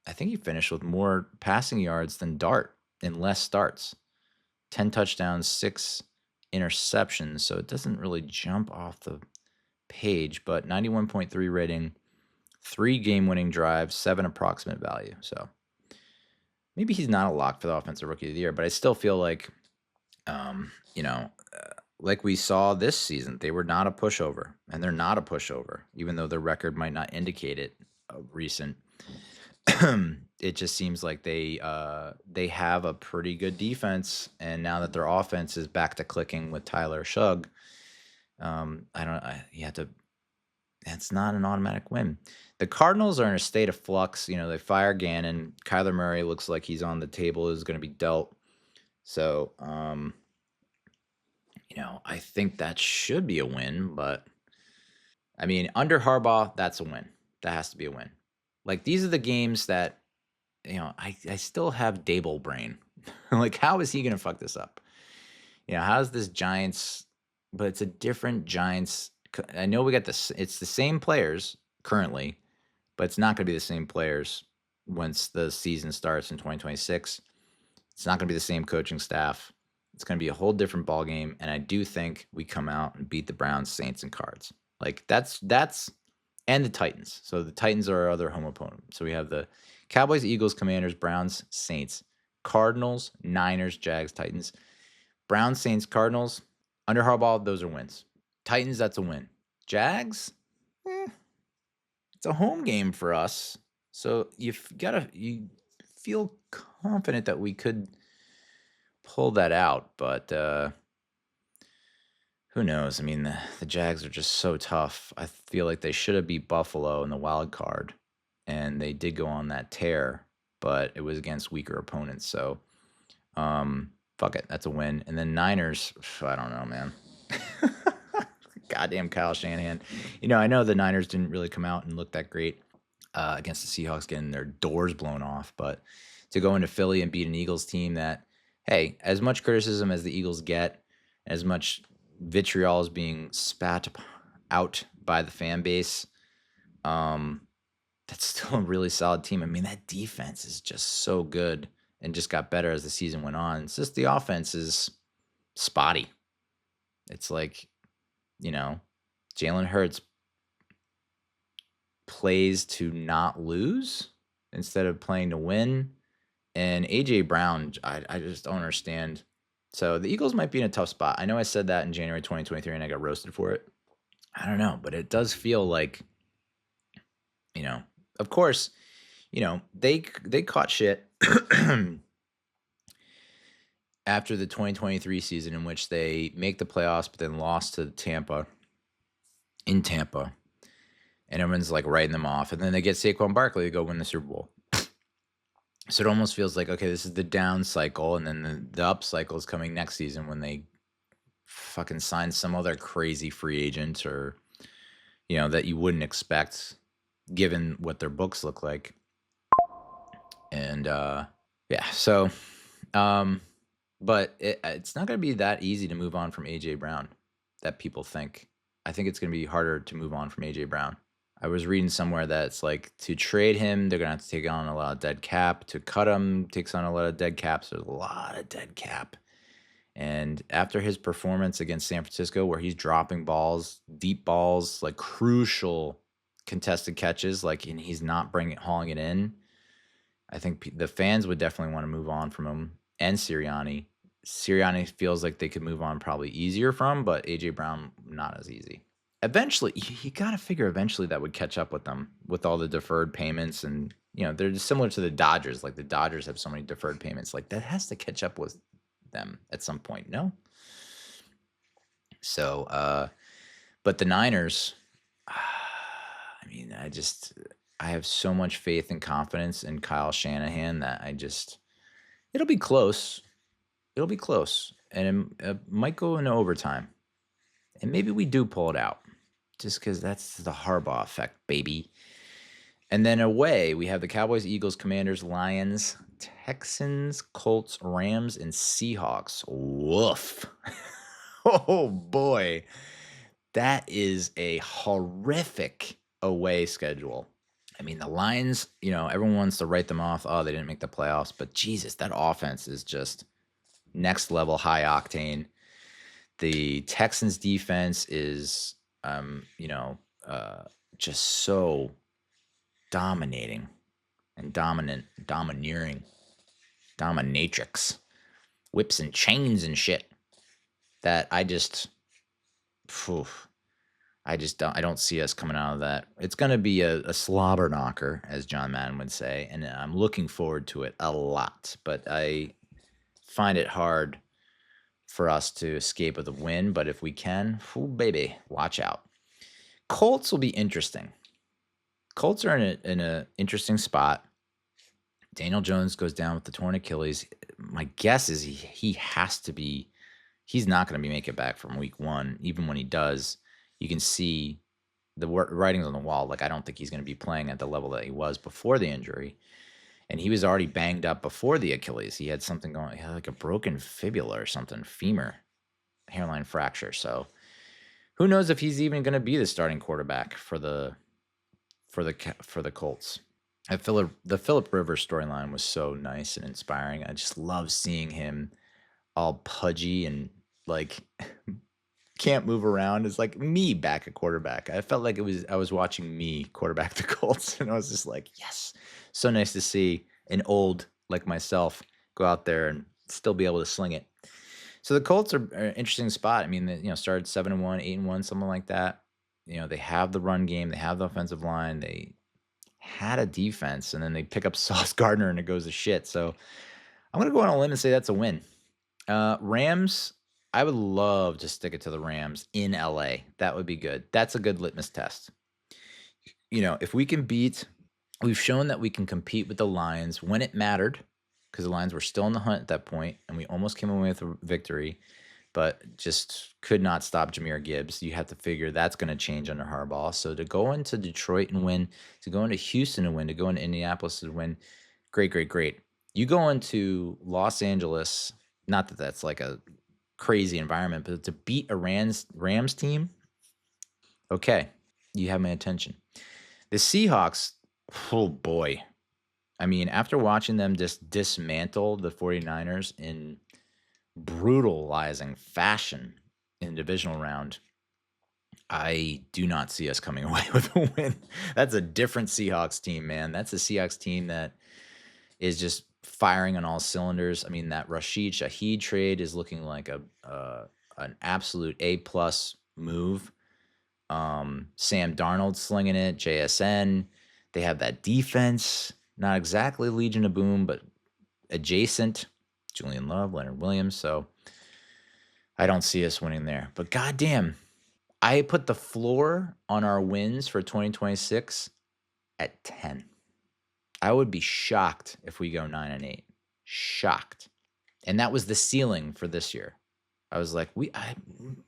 I think he finished with more passing yards than Dart in less starts. 10 touchdowns, 6 interceptions. So it doesn't really jump off the page, but 91.3 rating, 3 game-winning drives, 7 approximate value. So maybe he's not a lock for the Offensive Rookie of the Year, but I still feel like, like we saw this season, they were not a pushover, and they're not a pushover, even though their record might not indicate it recent. It just seems like they have a pretty good defense, and now that their offense is back to clicking with Tyler Shugg, you have to. It's not an automatic win. The Cardinals are in a state of flux. They fire Gannon. Kyler Murray looks like he's on the table, is going to be dealt. So, I think that should be a win, but I mean, under Harbaugh, that's a win. That has to be a win. Like, these are the games that, I still have Dable brain. Like, how is he going to fuck this up? How's this Giants, but it's a different Giants. I know we got this. It's the same players currently, but it's not going to be the same players once the season starts in 2026. It's not going to be the same coaching staff. It's going to be a whole different ball game, and I do think we come out and beat the Browns, Saints, and Cards. Like, that's and the Titans. So the Titans are our other home opponent. So we have the Cowboys, Eagles, Commanders, Browns, Saints, Cardinals, Niners, Jags, Titans. Browns, Saints, Cardinals. Under Harbaugh, those are wins. Titans, that's a win. Jags, it's a home game for us. So you feel confident that we could pull that out, but who knows? I mean, the Jags are just so tough. I feel like they should have beat Buffalo in the wild card, and they did go on that tear, but it was against weaker opponents. So, fuck it, that's a win. And then Niners, I don't know, man. Goddamn Kyle Shanahan. I know the Niners didn't really come out and look that great against the Seahawks, getting their doors blown off, but to go into Philly and beat an Eagles team that, hey, as much criticism as the Eagles get, as much vitriol is being spat out by the fan base, that's still a really solid team. I mean, that defense is just so good and just got better as the season went on. It's just the offense is spotty. It's like, Jalen Hurts plays to not lose instead of playing to win. And A.J. Brown, I just don't understand. So the Eagles might be in a tough spot. I know I said that in January 2023 and I got roasted for it. I don't know, but it does feel like, of course, they caught shit after the 2023 season, in which they make the playoffs but then lost to Tampa, and everyone's like writing them off, and then they get Saquon Barkley to go win the Super Bowl. So it almost feels like, okay, this is the down cycle, and then the up cycle is coming next season when they fucking sign some other crazy free agent, or that you wouldn't expect given what their books look like. And so but it's not going to be that easy to move on from A.J. Brown that people think. I think it's going to be harder to move on from A.J. Brown. I was reading somewhere that it's like, to trade him, they're going to have to take on a lot of dead cap. To cut him takes on a lot of dead cap. So there's a lot of dead cap. And after his performance against San Francisco, where he's dropping balls, deep balls, like crucial contested catches, and he's not hauling it in, I think the fans would definitely want to move on from him. And Sirianni. Sirianni feels like they could move on probably easier from, but A.J. Brown, not as easy. Eventually, you got to figure eventually that would catch up with them, with all the deferred payments. And, they're similar to the Dodgers. Like, the Dodgers have so many deferred payments. Like, that has to catch up with them at some point, no? So, but the Niners, I mean, I have so much faith and confidence in Kyle Shanahan that it'll be close. It'll be close. And it might go into overtime. And maybe we do pull it out, just because that's the Harbaugh effect, baby. And then away, we have the Cowboys, Eagles, Commanders, Lions, Texans, Colts, Rams, and Seahawks. Woof. Oh, boy. That is a horrific away schedule. I mean, the Lions, everyone wants to write them off. Oh, they didn't make the playoffs. But Jesus, that offense is just next level high octane. The Texans defense is, just so dominating and domineering, dominatrix, whips and chains and shit that I don't see us coming out of that. It's going to be a slobber knocker, as John Madden would say, and I'm looking forward to it a lot, but I find it hard for us to escape with a win, but if we can, baby, watch out. Colts will be interesting. Colts are in a interesting spot. Daniel Jones goes down with the torn Achilles. My guess is he has to be. He's not going to be making it back from week 1. Even when he does, you can see the writings on the wall. Like, I don't think he's going to be playing at the level that he was before the injury. And he was already banged up before the Achilles. He had something going. He had like a broken fibula or something, femur, hairline fracture. So who knows if he's even going to be the starting quarterback for the Colts. The Phillip Rivers storyline was so nice and inspiring. I just love seeing him all pudgy and like can't move around. It's like me back at quarterback. I felt like I was watching me quarterback the Colts, and I was just like, yes, so nice to see an old like myself go out there and still be able to sling it. So the Colts are an interesting spot. I mean, they, started 7-1, 8-1, something like that. They have the run game, they have the offensive line, they had a defense, and then they pick up Sauce Gardner and it goes to shit. So I'm gonna go on a limb and say that's a win. Rams, I would love to stick it to the Rams in LA. That would be good. That's a good litmus test. If we can we've shown that we can compete with the Lions when it mattered, because the Lions were still in the hunt at that point, and we almost came away with a victory, but just could not stop Jahmyr Gibbs. You have to figure that's going to change under Harbaugh. So to go into Detroit and win, to go into Houston and win, to go into Indianapolis and win, great, great, great. You go into Los Angeles, not that that's like a crazy environment, but to beat a Rams team, okay, you have my attention. The Seahawks, oh boy. I mean, after watching them just dismantle the 49ers in brutalizing fashion in the divisional round, I do not see us coming away with a win. That's a different Seahawks team, man. That's a Seahawks team that is just firing on all cylinders. I mean, that Rashid Shaheed trade is looking like an absolute A-plus move. Sam Darnold slinging it, JSN. They have that defense, not exactly Legion of Boom, but adjacent. Julian Love, Leonard Williams. So I don't see us winning there. But goddamn, I put the floor on our wins for 2026 at 10. I would be shocked if we go 9-8. Shocked. And that was the ceiling for this year. I was like,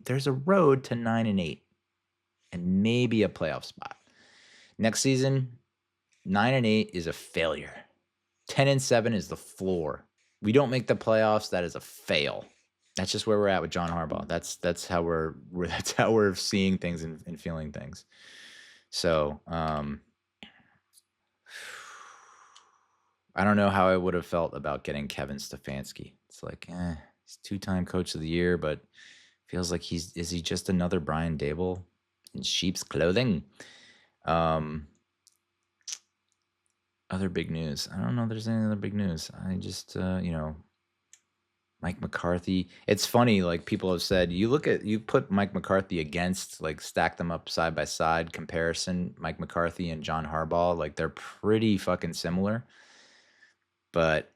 there's a road to 9-8 and maybe a playoff spot. Next season, 9-8 is a failure. 10-7 is the floor. We don't make the playoffs. That is a fail. That's just where we're at with John Harbaugh. That's how we're seeing things and feeling things. So I don't know how I would have felt about getting Kevin Stefanski. It's like, he's 2-time coach of the year, but feels like is he just another Brian Dable in sheep's clothing? Other big news. I don't know if there's any other big news. I just, Mike McCarthy. It's funny, like people have said, you put Mike McCarthy against, like stack them up side by side comparison, Mike McCarthy and John Harbaugh, like they're pretty fucking similar. But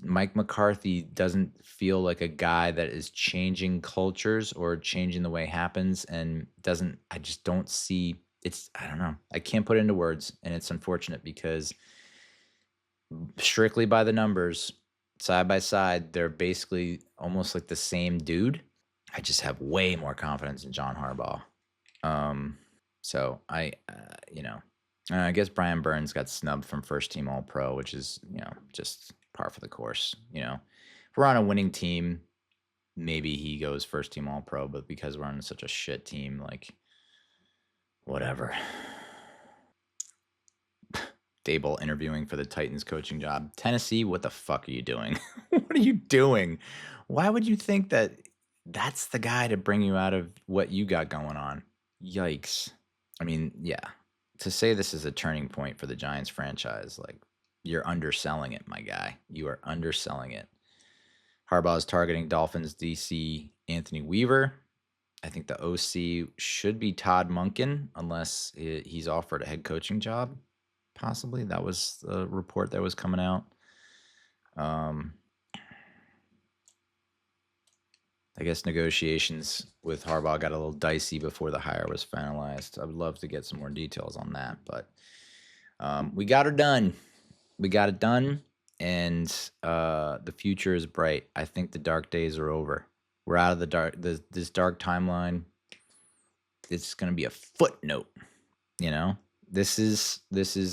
Mike McCarthy doesn't feel like a guy that is changing cultures or changing the way it happens, and I just don't see I don't know. I can't put it into words, and it's unfortunate because strictly by the numbers, side by side, they're basically almost like the same dude. I just have way more confidence in John Harbaugh. So I guess Brian Burns got snubbed from first team All Pro, which is, just par for the course. If we're on a winning team, maybe he goes first team All Pro, but because we're on such a shit team, like, whatever. Dable interviewing for the Titans coaching job. Tennessee, what the fuck are you doing? What are you doing? Why would you think that that's the guy to bring you out of what you got going on? Yikes. I mean, yeah. To say this is a turning point for the Giants franchise, like, you're underselling it, my guy. You are underselling it. Harbaugh is targeting Dolphins DC Anthony Weaver. I think the OC should be Todd Monken unless he's offered a head coaching job. Possibly. That was the report that was coming out. I guess negotiations with Harbaugh got a little dicey before the hire was finalized. I would love to get some more details on that, but we got her done. We got it done, and the future is bright. I think the dark days are over. We're out of the dark. This dark timeline. It's going to be a footnote. This is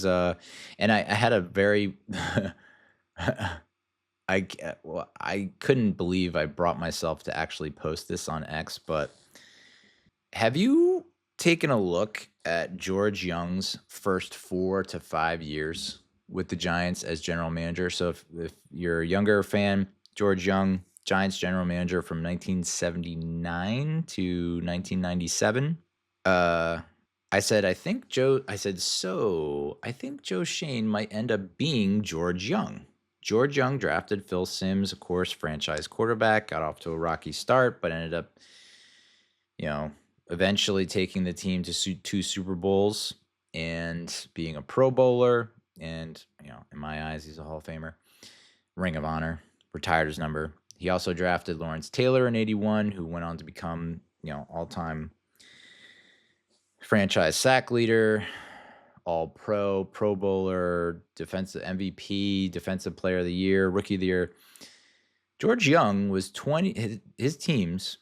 and I had a very I couldn't believe I brought myself to actually post this on X, but have you taken a look at George Young's first 4 to 5 years with the Giants as general manager? So if you're a younger fan, George Young, Giants general manager from 1979 to 1997. I think Joe Shane might end up being George Young. George Young drafted Phil Simms, of course, franchise quarterback, got off to a rocky start, but ended up, eventually taking the team to 2 Super Bowls and being a Pro Bowler. And, in my eyes, he's a Hall of Famer. Ring of Honor, retired his number. He also drafted Lawrence Taylor in 81, who went on to become, all-time franchise sack leader, All-Pro, Pro Bowler, defensive MVP, Defensive Player of the Year, Rookie of the Year. George Young was his teams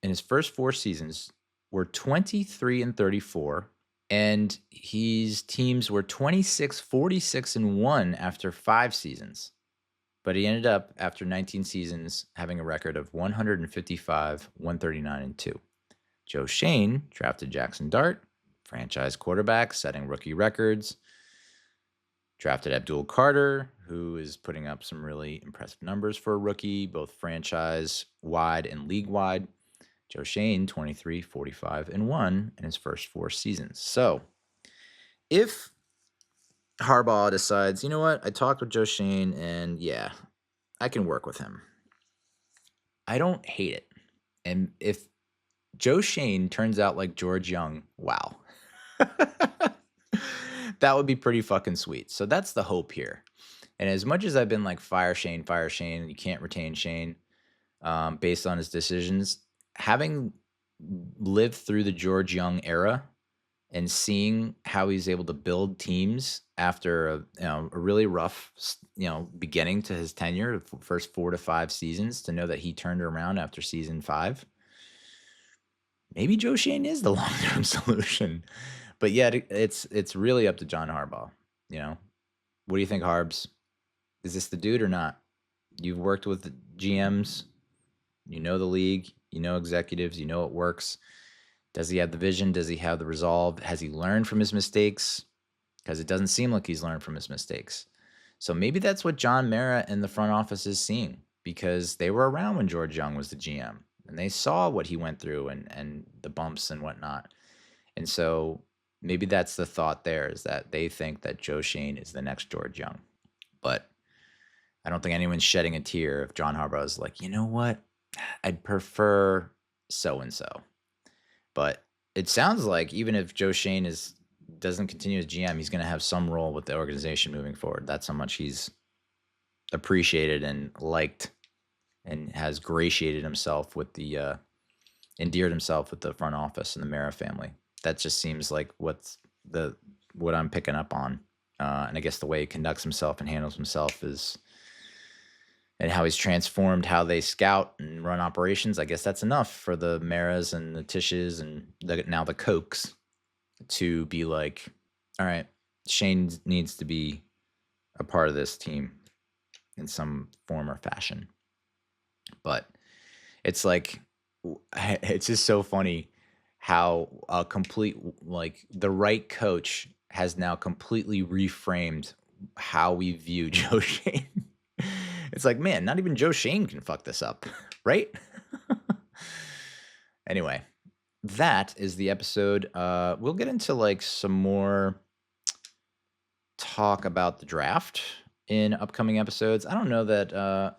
in his first 4 seasons were 23-34, and his teams were 26-46-1 after 5 seasons. But he ended up, after 19 seasons, having a record of 155-139-2. Joe Shane drafted Jackson Dart, franchise quarterback, setting rookie records. Drafted Abdul Carter, who is putting up some really impressive numbers for a rookie, both franchise-wide and league-wide. Joe Shane, 23-45-1 in his first 4 seasons. So, if Harbaugh decides, you know what, I talked with Joe Shane, and yeah, I can work with him, I don't hate it. And if Joe Shane turns out like George Young, wow. That would be pretty fucking sweet. So that's the hope here. And as much as I've been like, fire Shane, you can't retain Shane based on his decisions, having lived through the George Young era and seeing how he's able to build teams after a really rough beginning to his tenure, the first 4 to 5 seasons, to know that he turned around after season 5. Maybe Joe Shane is the long-term solution. But yet it's really up to John Harbaugh. What do you think, Harbs? Is this the dude or not? You've worked with the GMs. You know the league. You know executives. You know it works. Does he have the vision? Does he have the resolve? Has he learned from his mistakes? Because it doesn't seem like he's learned from his mistakes. So maybe that's what John Mara and the front office is seeing, because they were around when George Young was the GM, and they saw what he went through and the bumps and whatnot. And so maybe that's the thought there, is that they think that Joe Shane is the next George Young. But I don't think anyone's shedding a tear if John Harbaugh is like, you know what, I'd prefer so-and-so. But it sounds like even if Joe Shane doesn't continue as GM, he's going to have some role with the organization moving forward. That's how much he's appreciated and liked, and has gratiated himself with endeared himself with the front office and the Mara family. That just seems like what I'm picking up on. And I guess the way he conducts himself and handles himself and how he's transformed how they scout and run operations, I guess that's enough for the Maras and the Tishes and now the Cokes to be like, all right, Shane needs to be a part of this team in some form or fashion. But it's like, it's just so funny how a complete, like, the right coach has now completely reframed how we view Joe Shane. It's like, man, not even Joe Shane can fuck this up, right? Anyway, that is the episode. We'll get into like some more talk about the draft in upcoming episodes. I don't know that I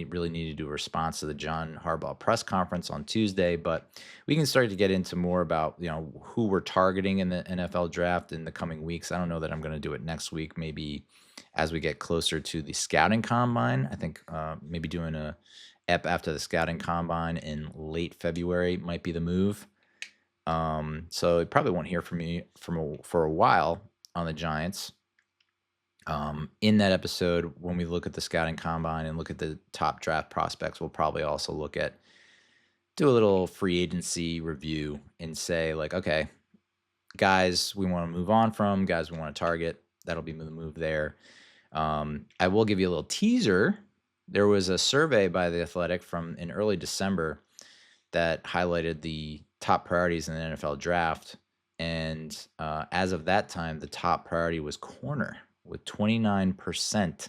really need to do a response to the John Harbaugh press conference on Tuesday, but we can start to get into more about, who we're targeting in the NFL draft in the coming weeks. I don't know that I'm going to do it next week. Maybe as we get closer to the scouting combine. I think maybe doing a ep after the scouting combine in late February might be the move. So you probably won't hear from me for a while on the Giants. In that episode, when we look at the scouting combine and look at the top draft prospects, we'll probably also do a little free agency review and say, like, okay, guys we want to move on from, guys we want to target. That'll be the move there. I will give you a little teaser. There was a survey by The Athletic from in early December that highlighted the top priorities in the NFL draft. And as of that time, the top priority was corner, with 29%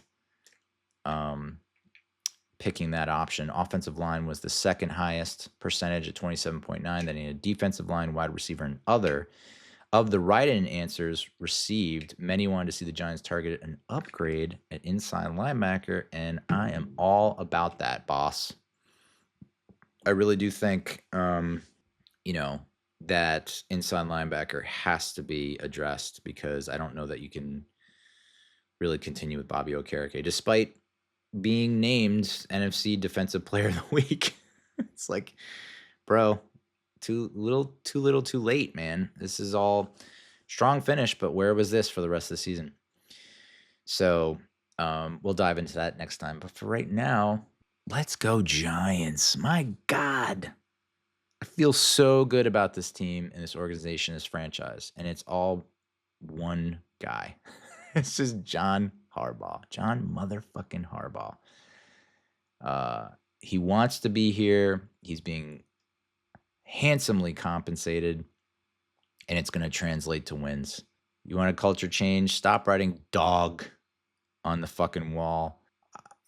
picking that option. Offensive line was the second highest percentage at 27.9. Then you had defensive line, wide receiver, and other. Of the write-in answers received, many wanted to see the Giants target an upgrade at inside linebacker, and I am all about that, boss. I really do think, that inside linebacker has to be addressed, because I don't know that you can really continue with Bobby Okereke, despite being named NFC Defensive Player of the Week. It's like, bro, too little, too late, man. This is all strong finish, but where was this for the rest of the season? So we'll dive into that next time. But for right now, let's go Giants. My God. I feel so good about this team and this organization, this franchise, and it's all one guy. It's just John Harbaugh. John motherfucking Harbaugh. He wants to be here. He's being handsomely compensated, and it's going to translate to wins. You want a culture change? Stop writing dog on the fucking wall.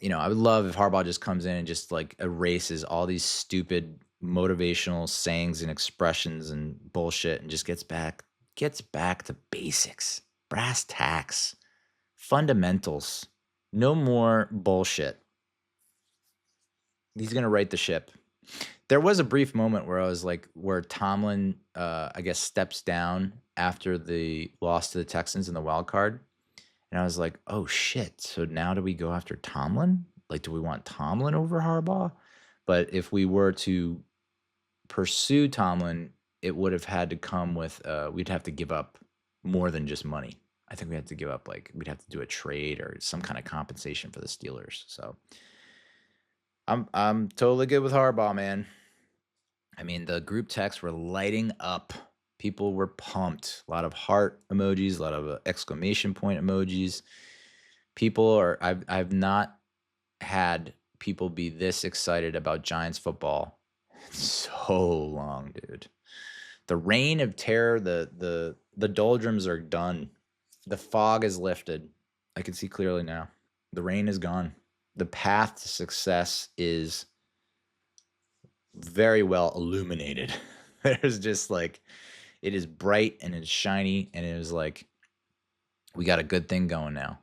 I would love if Harbaugh just comes in and just like erases all these stupid motivational sayings and expressions and bullshit and just gets back to basics, brass tacks, fundamentals. No more bullshit. He's going to right the ship. There was a brief moment where I was like, where Tomlin, I guess, steps down after the loss to the Texans in the wild card. And I was like, oh shit. So now do we go after Tomlin? Like, do we want Tomlin over Harbaugh? But if we were to pursue Tomlin, it would have had to come with, we'd have to give up more than just money. I think we had to give up, like, we'd have to do a trade or some kind of compensation for the Steelers. So I'm totally good with Harbaugh, man. I mean, the group texts were lighting up. People were pumped. A lot of heart emojis, a lot of exclamation point emojis. I've not had people be this excited about Giants football in so long, dude. The reign of terror, the doldrums are done. The fog is lifted. I can see clearly now. The rain is gone. The path to success is very well illuminated. There's just like, it is bright and it's shiny, and it is like, we got a good thing going now.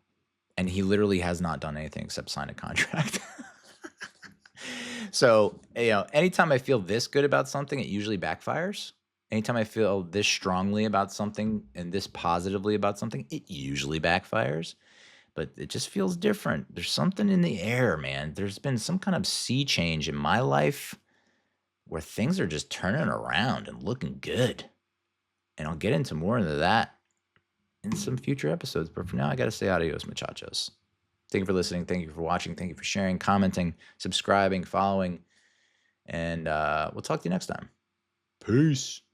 And he literally has not done anything except sign a contract. So, anytime I feel this good about something, it usually backfires. Anytime I feel this strongly about something and this positively about something, it usually backfires. But it just feels different. There's something in the air, man. There's been some kind of sea change in my life where things are just turning around and looking good. And I'll get into more into that in some future episodes. But for now, I got to say adios, muchachos. Thank you for listening. Thank you for watching. Thank you for sharing, commenting, subscribing, following. And we'll talk to you next time. Peace.